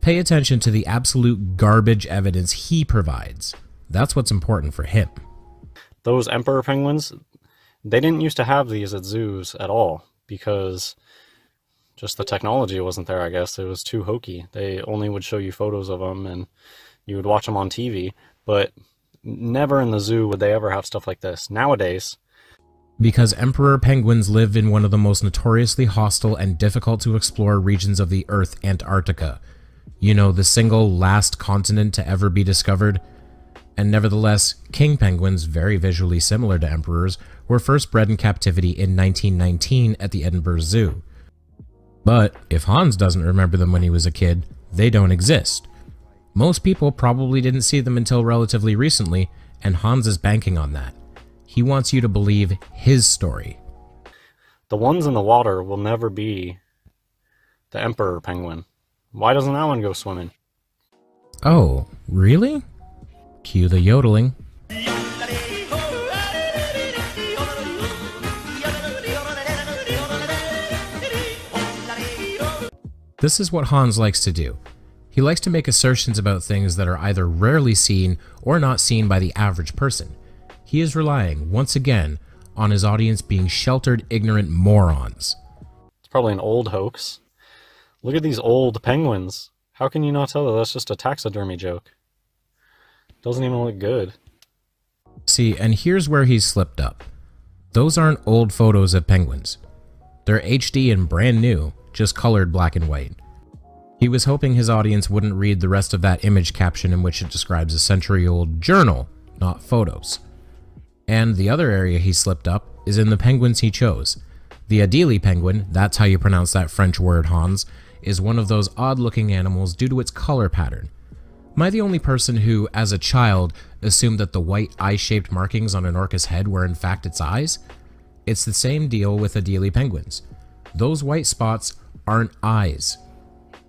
Pay attention to the absolute garbage evidence he provides. That's what's important for him. Those emperor penguins, they didn't used to have these at zoos at all, because just the technology wasn't there, I guess. It was too hokey. They only would show you photos of them, and you would watch them on TV, but never in the zoo would they ever have stuff like this. Nowadays... Because emperor penguins live in one of the most notoriously hostile and difficult to explore regions of the Earth, Antarctica. You know, the single last continent to ever be discovered. And nevertheless, king penguins, very visually similar to emperors, were first bred in captivity in 1919 at the Edinburgh Zoo. But if Hans doesn't remember them when he was a kid, they don't exist. Most people probably didn't see them until relatively recently, and Hans is banking on that. He wants you to believe his story. The ones in the water will never be the emperor penguin. Why doesn't that one go swimming? Oh, really? Cue the yodeling. This is what Hans likes to do. He likes to make assertions about things that are either rarely seen or not seen by the average person. He is relying, once again, on his audience being sheltered, ignorant morons. It's probably an old hoax. Look at these old penguins. How can you not tell that that's just a taxidermy joke? Doesn't even look good. See, and here's where he's slipped up. Those aren't old photos of penguins. They're HD and brand new, just colored black and white. He was hoping his audience wouldn't read the rest of that image caption in which it describes a century-old journal, not photos. And the other area he slipped up is in the penguins he chose. The Adelie penguin, that's how you pronounce that French word, Hans, is one of those odd-looking animals due to its color pattern. Am I the only person who, as a child, assumed that the white eye-shaped markings on an orca's head were in fact its eyes? It's the same deal with Adelie penguins. Those white spots aren't eyes.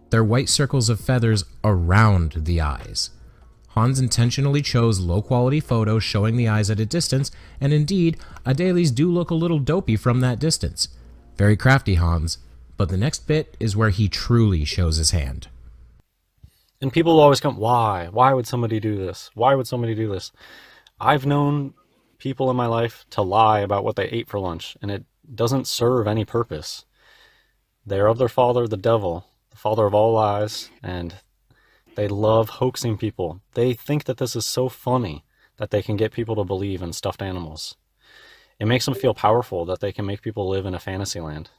They're white circles of feathers around the eyes. Hans intentionally chose low-quality photos showing the eyes at a distance, and indeed, Adelies do look a little dopey from that distance. Very crafty, Hans, but the next bit is where he truly shows his hand. And people always come, why? Why would somebody do this? Why would somebody do this? I've known people in my life to lie about what they ate for lunch, and it doesn't serve any purpose. They are of their father, the devil, the father of all lies, and they love hoaxing people. They think that this is so funny that they can get people to believe in stuffed animals. It makes them feel powerful that they can make people live in a fantasy land.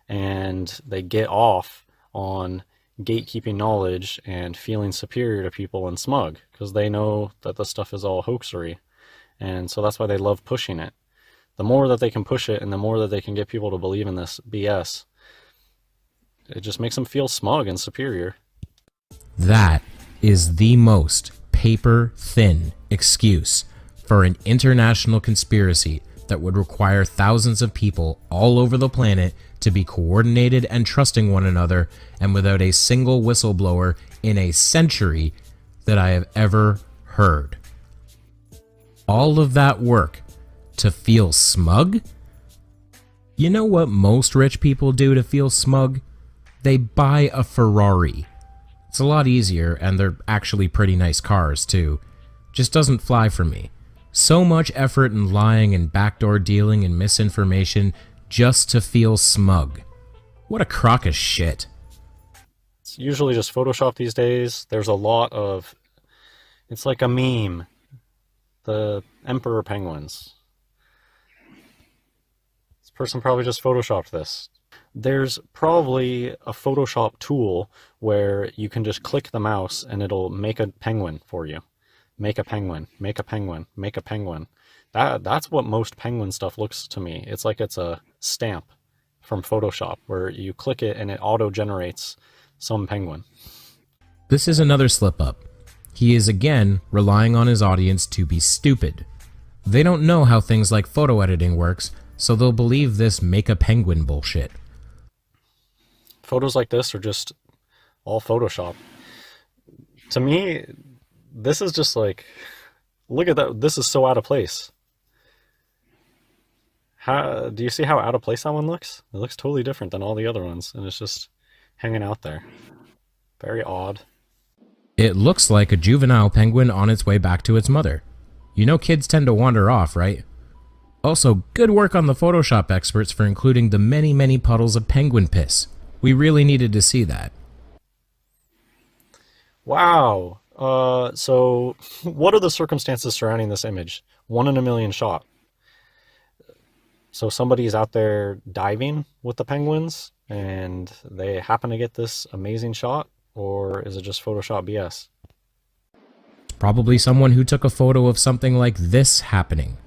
And they get off on gatekeeping knowledge and feeling superior to people and smug because they know that this stuff is all hoaxery. And so that's why they love pushing it. The more that they can push it and the more that they can get people to believe in this BS, it just makes them feel smug and superior. That is the most paper-thin excuse for an international conspiracy that would require thousands of people all over the planet to be coordinated and trusting one another, and without a single whistleblower in a century that I have ever heard. All of that work to feel smug? You know what most rich people do to feel smug? They buy a Ferrari. It's a lot easier, and they're actually pretty nice cars too. Just doesn't fly for me. So much effort and lying and backdoor dealing and misinformation just to feel smug. What a crock of shit. It's usually just Photoshop these days. There's a lot of... It's like a meme. The Emperor Penguins. This person probably just Photoshopped this. There's probably a Photoshop tool where you can just click the mouse and it'll make a penguin for you. Make a penguin, make a penguin, make a penguin. That's what most penguin stuff looks to me. It's like it's a stamp from Photoshop where you click it and it auto-generates some penguin. This is another slip-up. He is again relying on his audience to be stupid. They don't know how things like photo editing works, so they'll believe this make a penguin bullshit. Photos like this are just all Photoshop. To me, this is just like, look at that. This is so out of place. Do you see how out of place that one looks? It looks totally different than all the other ones, and it's just hanging out there. Very odd. It looks like a juvenile penguin on its way back to its mother. You know kids tend to wander off, right? Also, good work on the Photoshop experts for including the many, many puddles of penguin piss. We really needed to see that. Wow. So what are the circumstances surrounding this image? 1 in a million shot. So somebody's out there diving with the penguins and they happen to get this amazing shot, or is it just Photoshop BS? Probably someone who took a photo of something like this happening.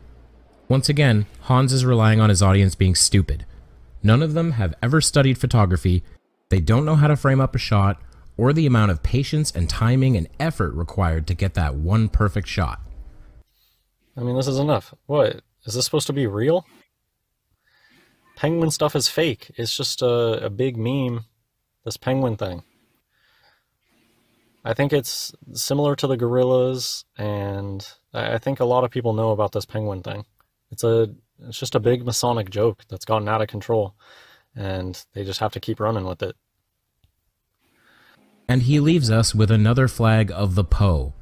Once again, Hans is relying on his audience being stupid. None of them have ever studied photography, they don't know how to frame up a shot, or the amount of patience and timing and effort required to get that one perfect shot. I mean, this is enough. What? Is this supposed to be real? Penguin stuff is fake. It's just a big meme, this penguin thing. I think it's similar to the gorillas, and I think a lot of people know about this penguin thing. It's just a big Masonic joke that's gotten out of control, and they just have to keep running with it. And he leaves us with another flag of the Poe.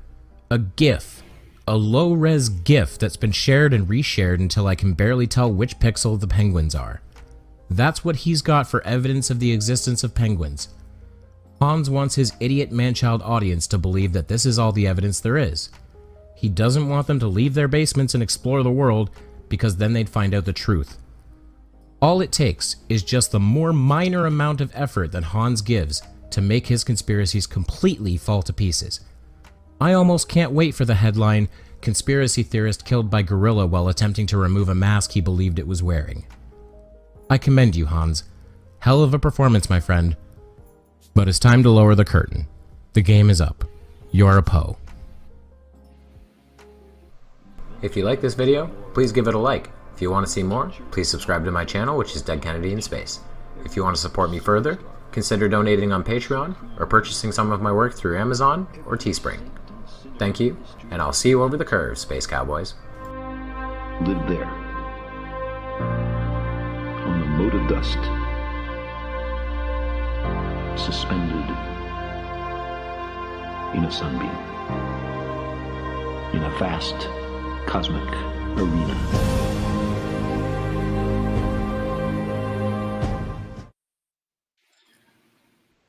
A GIF. A low-res GIF that's been shared and reshared until I can barely tell which pixel the penguins are. That's what he's got for evidence of the existence of penguins. Hans wants his idiot man-child audience to believe that this is all the evidence there is. He doesn't want them to leave their basements and explore the world, because then they'd find out the truth. All it takes is just the more minor amount of effort that Hans gives to make his conspiracies completely fall to pieces. I almost can't wait for the headline, "Conspiracy Theorist Killed by Gorilla While Attempting to Remove a Mask He Believed It Was Wearing." I commend you, Hans. Hell of a performance, my friend. But it's time to lower the curtain. The game is up. You're a Poe. If you like this video, please give it a like. If you want to see more, please subscribe to my channel, which is Dead Kennedy in Space. If you want to support me further, consider donating on Patreon or purchasing some of my work through Amazon or Teespring. Thank you, and I'll see you over the curve, Space Cowboys. Live there, on the mote of dust, suspended in a sunbeam, in a vast cosmic arena.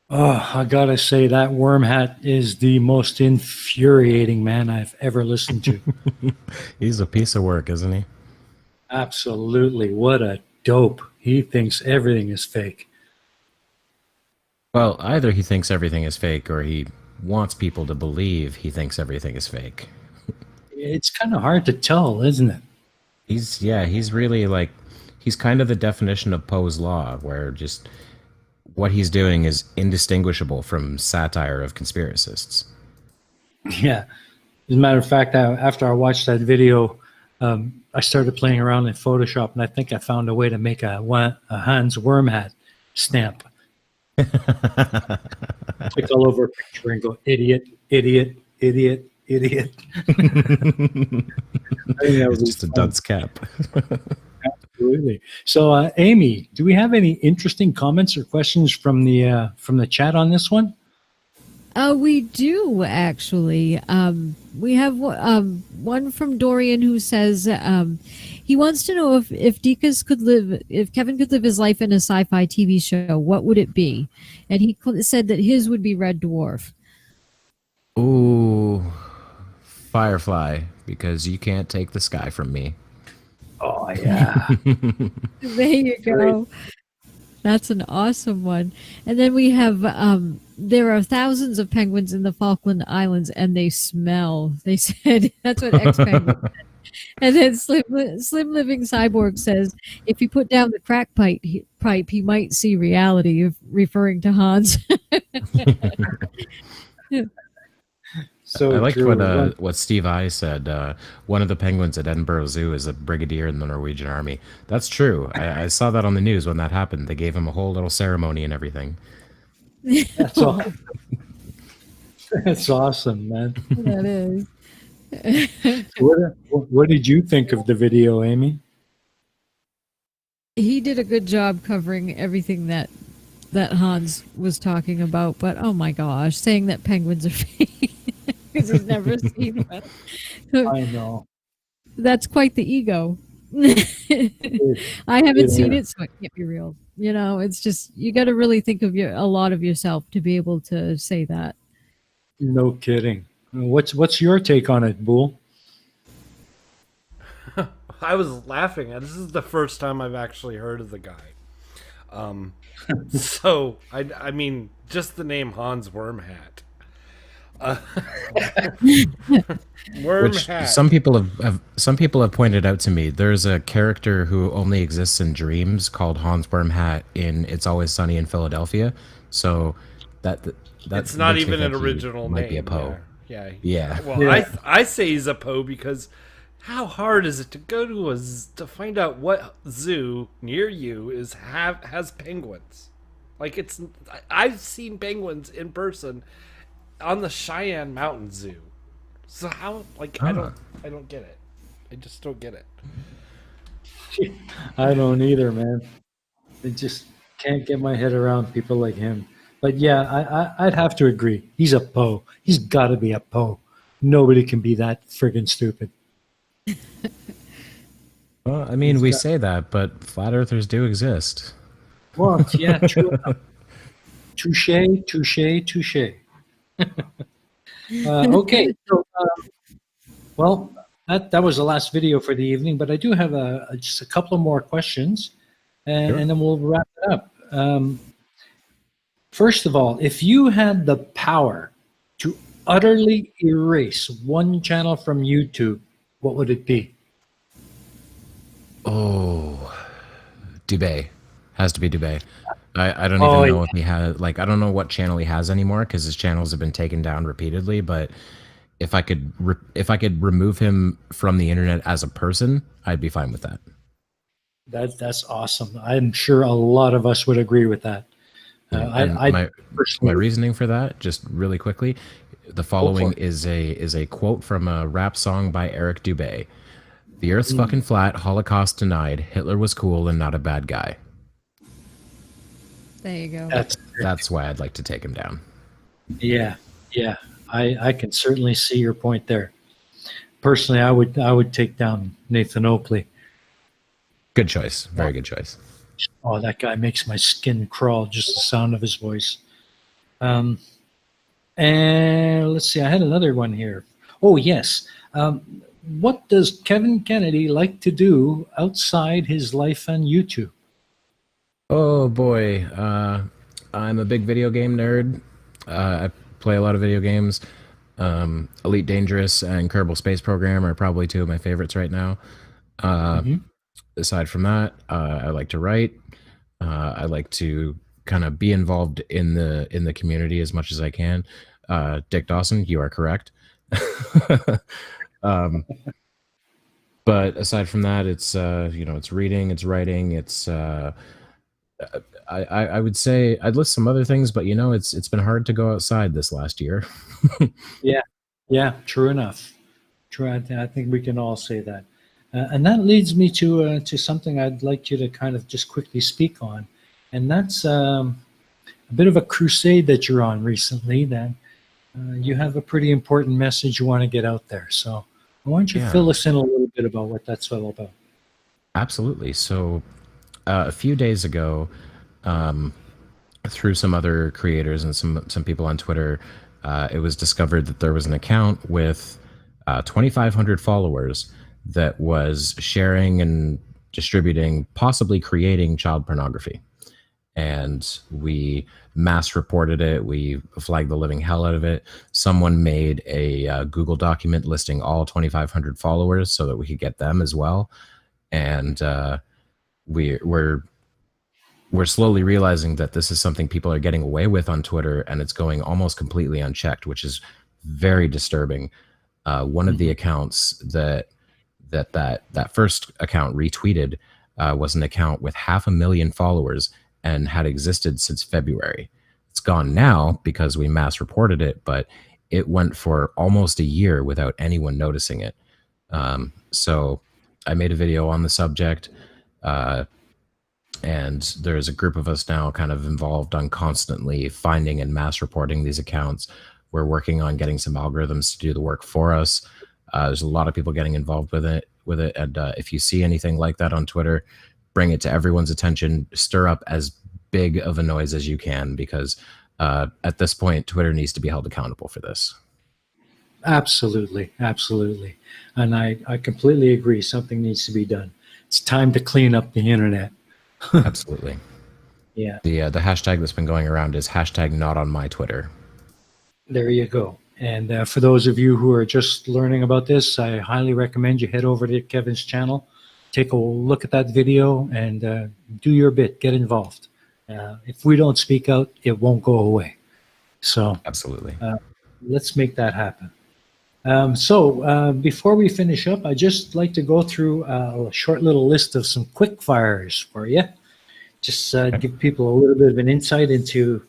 Oh, I gotta say, that worm hat is the most infuriating man I've ever listened to. He's a piece of work, isn't he? Absolutely. What a dope. He thinks everything is fake. Well, either he thinks everything is fake, or he wants people to believe he thinks everything is fake. It's kind of hard to tell, isn't it? He's really like, he's kind of the definition of Poe's Law, where just what he's doing is indistinguishable from satire of conspiracists. Yeah. As a matter of fact, after I watched that video, I started playing around in Photoshop, and I think I found a way to make a Hans worm hat stamp. Click all over a picture and go, idiot, idiot, idiot, idiot. It's just a dunce cap. Absolutely. So, Amy, do we have any interesting comments or questions from the chat on this one? We do, actually. We have one from Dorian who says He wants to know if Kevin could live his life in a sci-fi TV show, what would it be? And he said that his would be Red Dwarf. Ooh, Firefly, because you can't take the sky from me. Oh, yeah. There you go. That's an awesome one. And then we have, there are thousands of penguins in the Falkland Islands, and they smell. They said, that's what X-Penguin said. And then Slim Living Cyborg says, if he put down the crack pipe, he might see reality, referring to Hans. So I liked true. what Steve I said. One of the penguins at Edinburgh Zoo is a brigadier in the Norwegian Army. That's true. I saw that on the news when that happened. They gave him a whole little ceremony and everything. That's awesome. That's awesome, man. That is. What did you think of the video, Amy? He did a good job covering everything that Hans was talking about, but oh my gosh, saying that penguins are fake because he's never seen one. I know. That's quite the ego. I haven't seen it, so it can't be real. You know, it's just you got to really think of a lot of yourself to be able to say that. No kidding. What's your take on it, Bull? I was laughing. This is the first time I've actually heard of the guy. So I mean, just the name Hans Wormhat. Wormhat. Some people have pointed out to me. There's a character who only exists in dreams called Hans Wormhat in It's Always Sunny in Philadelphia. So that it's not makes me even an think he original might name. be a Poe. Yeah. Well, I say he's a Poe because how hard is it to go to find out what zoo near you has penguins? Like I've seen penguins in person on the Cheyenne Mountain Zoo. So how I don't get it. I just don't get it. I don't either, man. I just can't get my head around people like him. But yeah, I'd have to agree. He's a Poe. He's got to be a Poe. Nobody can be that friggin' stupid. Well, I mean, we say that, but flat earthers do exist. Well, yeah, true enough. Touche. Okay, so, well, that was the last video for the evening, but I do have just a couple more questions, and then we'll wrap it up. First of all, if you had the power to utterly erase one channel from YouTube, what would it be? Oh, Dubé. Has to be Dubé. I don't even know if he has, I don't know what channel he has anymore because his channels have been taken down repeatedly, but if I could remove him from the internet as a person, I'd be fine with that. That's awesome. I'm sure a lot of us would agree with that. My reasoning for that, just really quickly, the following is a quote from a rap song by Eric Dubé. The Earth's fucking flat, Holocaust denied, Hitler was cool and not a bad guy. There you go. That's why I'd like to take him down. Yeah. I can certainly see your point there. Personally, I would take down Nathan Oakley. Good choice. Very good choice. Oh, that guy makes my skin crawl, just the sound of his voice. And let's see, I had another one here. Oh, yes. What does Kevin Kennedy like to do outside his life on YouTube? Oh, boy. I'm a big video game nerd. I play a lot of video games. Elite Dangerous and Kerbal Space Program are probably two of my favorites right now. Aside from that, I like to write. I like to kind of be involved in the community as much as I can. Dick Dawson, you are correct. But aside from that, it's it's reading, it's writing, it's I would say I'd list some other things, but it's been hard to go outside this last year. Yeah, true enough. True, I think we can all say that. And that leads me to something I'd like you to kind of just quickly speak on, and that's a bit of a crusade that you're on recently. That you have a pretty important message you want to get out there. So I want you to fill us in a little bit about what that's all about. Absolutely. So a few days ago, through some other creators and some people on Twitter, it was discovered that there was an account with 2,500 followers that was sharing and distributing, possibly creating child pornography. And we mass reported it. We flagged the living hell out of it. Someone made a Google document listing all 2,500 followers so that we could get them as well. And we're slowly realizing that this is something people are getting away with on Twitter, and it's going almost completely unchecked, which is very disturbing. One of the accounts that first account retweeted was an account with 500,000 followers and had existed since February. It's gone now because we mass reported it, but it went for almost a year without anyone noticing it. So I made a video on the subject, and there's a group of us now kind of involved on constantly finding and mass reporting these accounts. We're working on getting some algorithms to do the work for us. There's a lot of people getting involved with it. And if you see anything like that on Twitter, bring it to everyone's attention. Stir up as big of a noise as you can, because at this point, Twitter needs to be held accountable for this. Absolutely, absolutely. And I completely agree. Something needs to be done. It's time to clean up the internet. Absolutely. Yeah. The hashtag that's been going around is hashtag not on my Twitter. There you go. And for those of you who are just learning about this, I highly recommend you head over to Kevin's channel, take a look at that video, and do your bit. Get involved. If we don't speak out, it won't go away. So absolutely, let's make that happen. So before we finish up, I'd just like to go through a short little list of some quick fires for you. Just give people a little bit of an insight into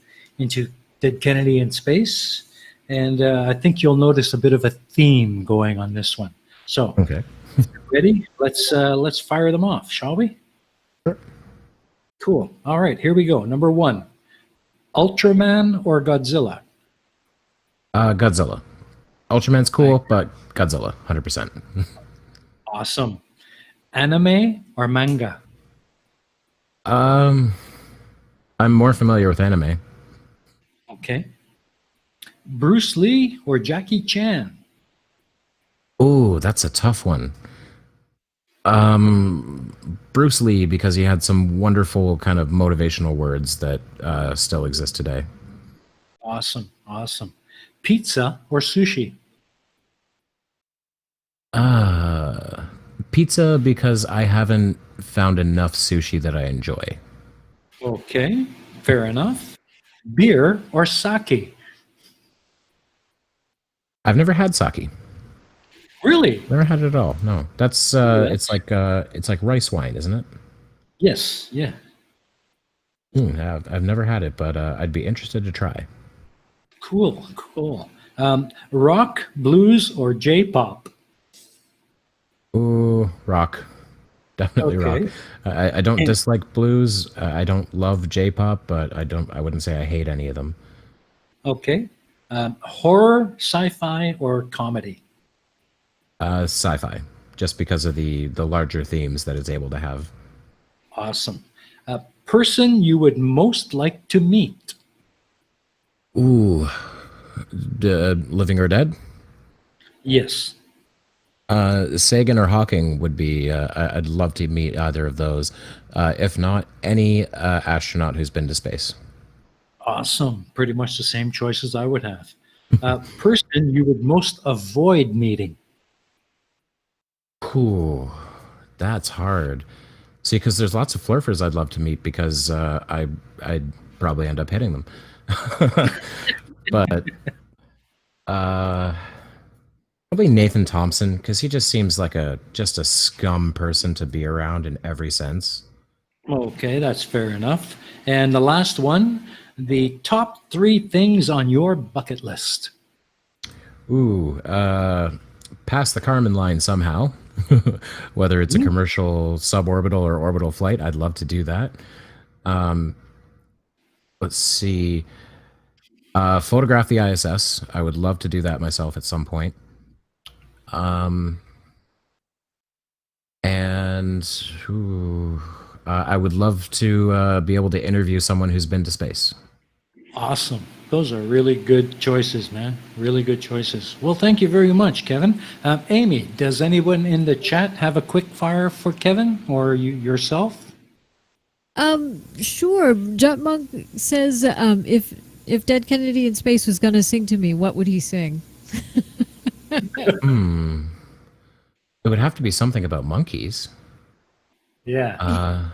Dead Kennedy in space. And I think you'll notice a bit of a theme going on this one. So, okay. Ready? Let's fire them off, shall we? Sure. Cool. All right, here we go. Number 1, Ultraman or Godzilla? Godzilla. Ultraman's cool, but Godzilla, 100%. Awesome. Anime or manga? I'm more familiar with anime. Okay. Bruce Lee or Jackie Chan? Oh, that's a tough one. Bruce Lee, because he had some wonderful kind of motivational words that still exist today. Awesome, awesome. Pizza or sushi? Pizza, because I haven't found enough sushi that I enjoy. Okay, fair enough. Beer or sake? I've never had sake. Really? Never had it at all. No, that's it's like rice wine, isn't it? Yes. Yeah. I've never had it, but I'd be interested to try. Cool. Cool. Rock, blues, or J-pop? Ooh, rock. Definitely Okay. rock. I don't dislike blues. I don't love J-pop, but I wouldn't say I hate any of them. Okay. Horror, sci-fi, or comedy? Sci-fi, just because of the larger themes that it's able to have. Awesome. Person you would most like to meet? Ooh, living or dead? Yes. Sagan or Hawking would be. I'd love to meet either of those. If not, any astronaut who's been to space. Awesome. Pretty much the same choices I would have. Person you would most avoid meeting? Ooh, that's hard. See, because there's lots of flurfers I'd love to meet, because I'd probably end up hitting them. But probably Nathan Thompson, because he just seems like just a scum person to be around in every sense. Okay, that's fair enough. And the last one, the top 3 things on your bucket list. Ooh, pass the Kármán line somehow. Whether it's a commercial suborbital or orbital flight, I'd love to do that. Let's see. Photograph the ISS. I would love to do that myself at some point. And And I would love to be able to interview someone who's been to space. Awesome. Those are really good choices, man. Really good choices. Well, thank you very much, Kevin. Amy, does anyone in the chat have a quick fire for Kevin or yourself? Sure. Jutmonk says, if Dead Kennedy in Space was going to sing to me, what would he sing? It would have to be something about monkeys. Yeah.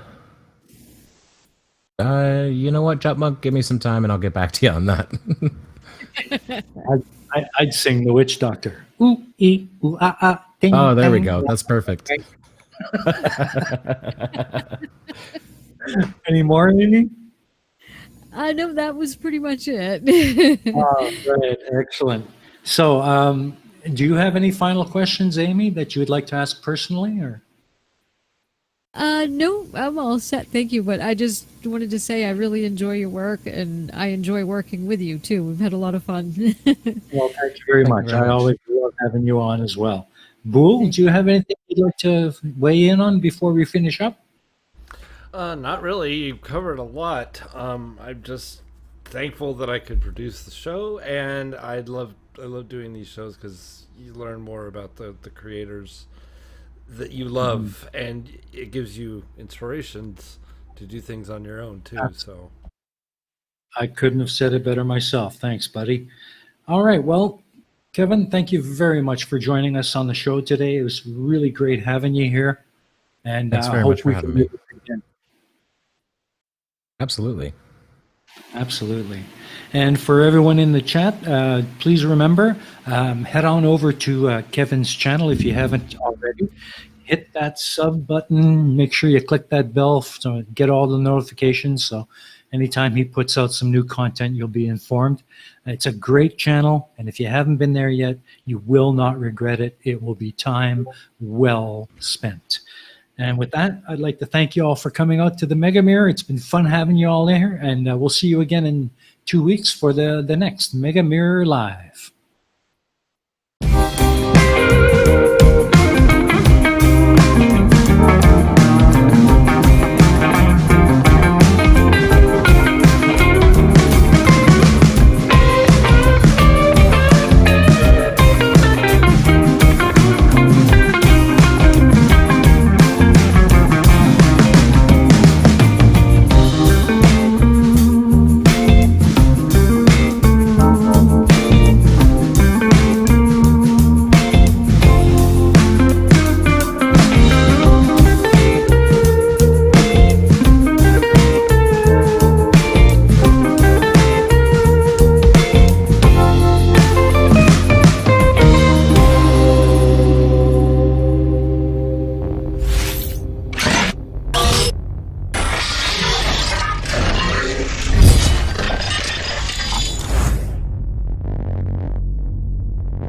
You know what, Jutmug? Give me some time and I'll get back to you on that. I'd sing The Witch Doctor. Ooh, ee, ooh, ah, ah, ding, Oh, there we dang. go. That's perfect. Any more, Amy? No, that was pretty much it. Oh, great. Excellent. So, do you have any final questions, Amy, that you would like to ask personally, or? No, I'm all set. Thank you. But I just wanted to say I really enjoy your work, and I enjoy working with you too. We've had a lot of fun. Well, thank you very much. I always love having you on as well. Bool, do you have anything you'd like to weigh in on before we finish up? Not really. You covered a lot. I'm just thankful that I could produce the show, and I love doing these shows because you learn more about the creators that you love, and it gives you inspirations to do things on your own too. So I couldn't have said it better myself. Thanks, buddy. All right. Well, Kevin, thank you very much for joining us on the show today. It was really great having you here, and Thanks I very hope much for we having can me. do it again. Absolutely. Absolutely. And for everyone in the chat, please remember, head on over to Kevin's channel if you haven't already. Hit that sub button. Make sure you click that bell to get all the notifications. So anytime he puts out some new content, you'll be informed. It's a great channel. And if you haven't been there yet, you will not regret it. It will be time well spent. And with that, I'd like to thank you all for coming out to the Mega Mirror. It's been fun having you all there, and we'll see you again in 2 weeks for the next Mega Mirror Live.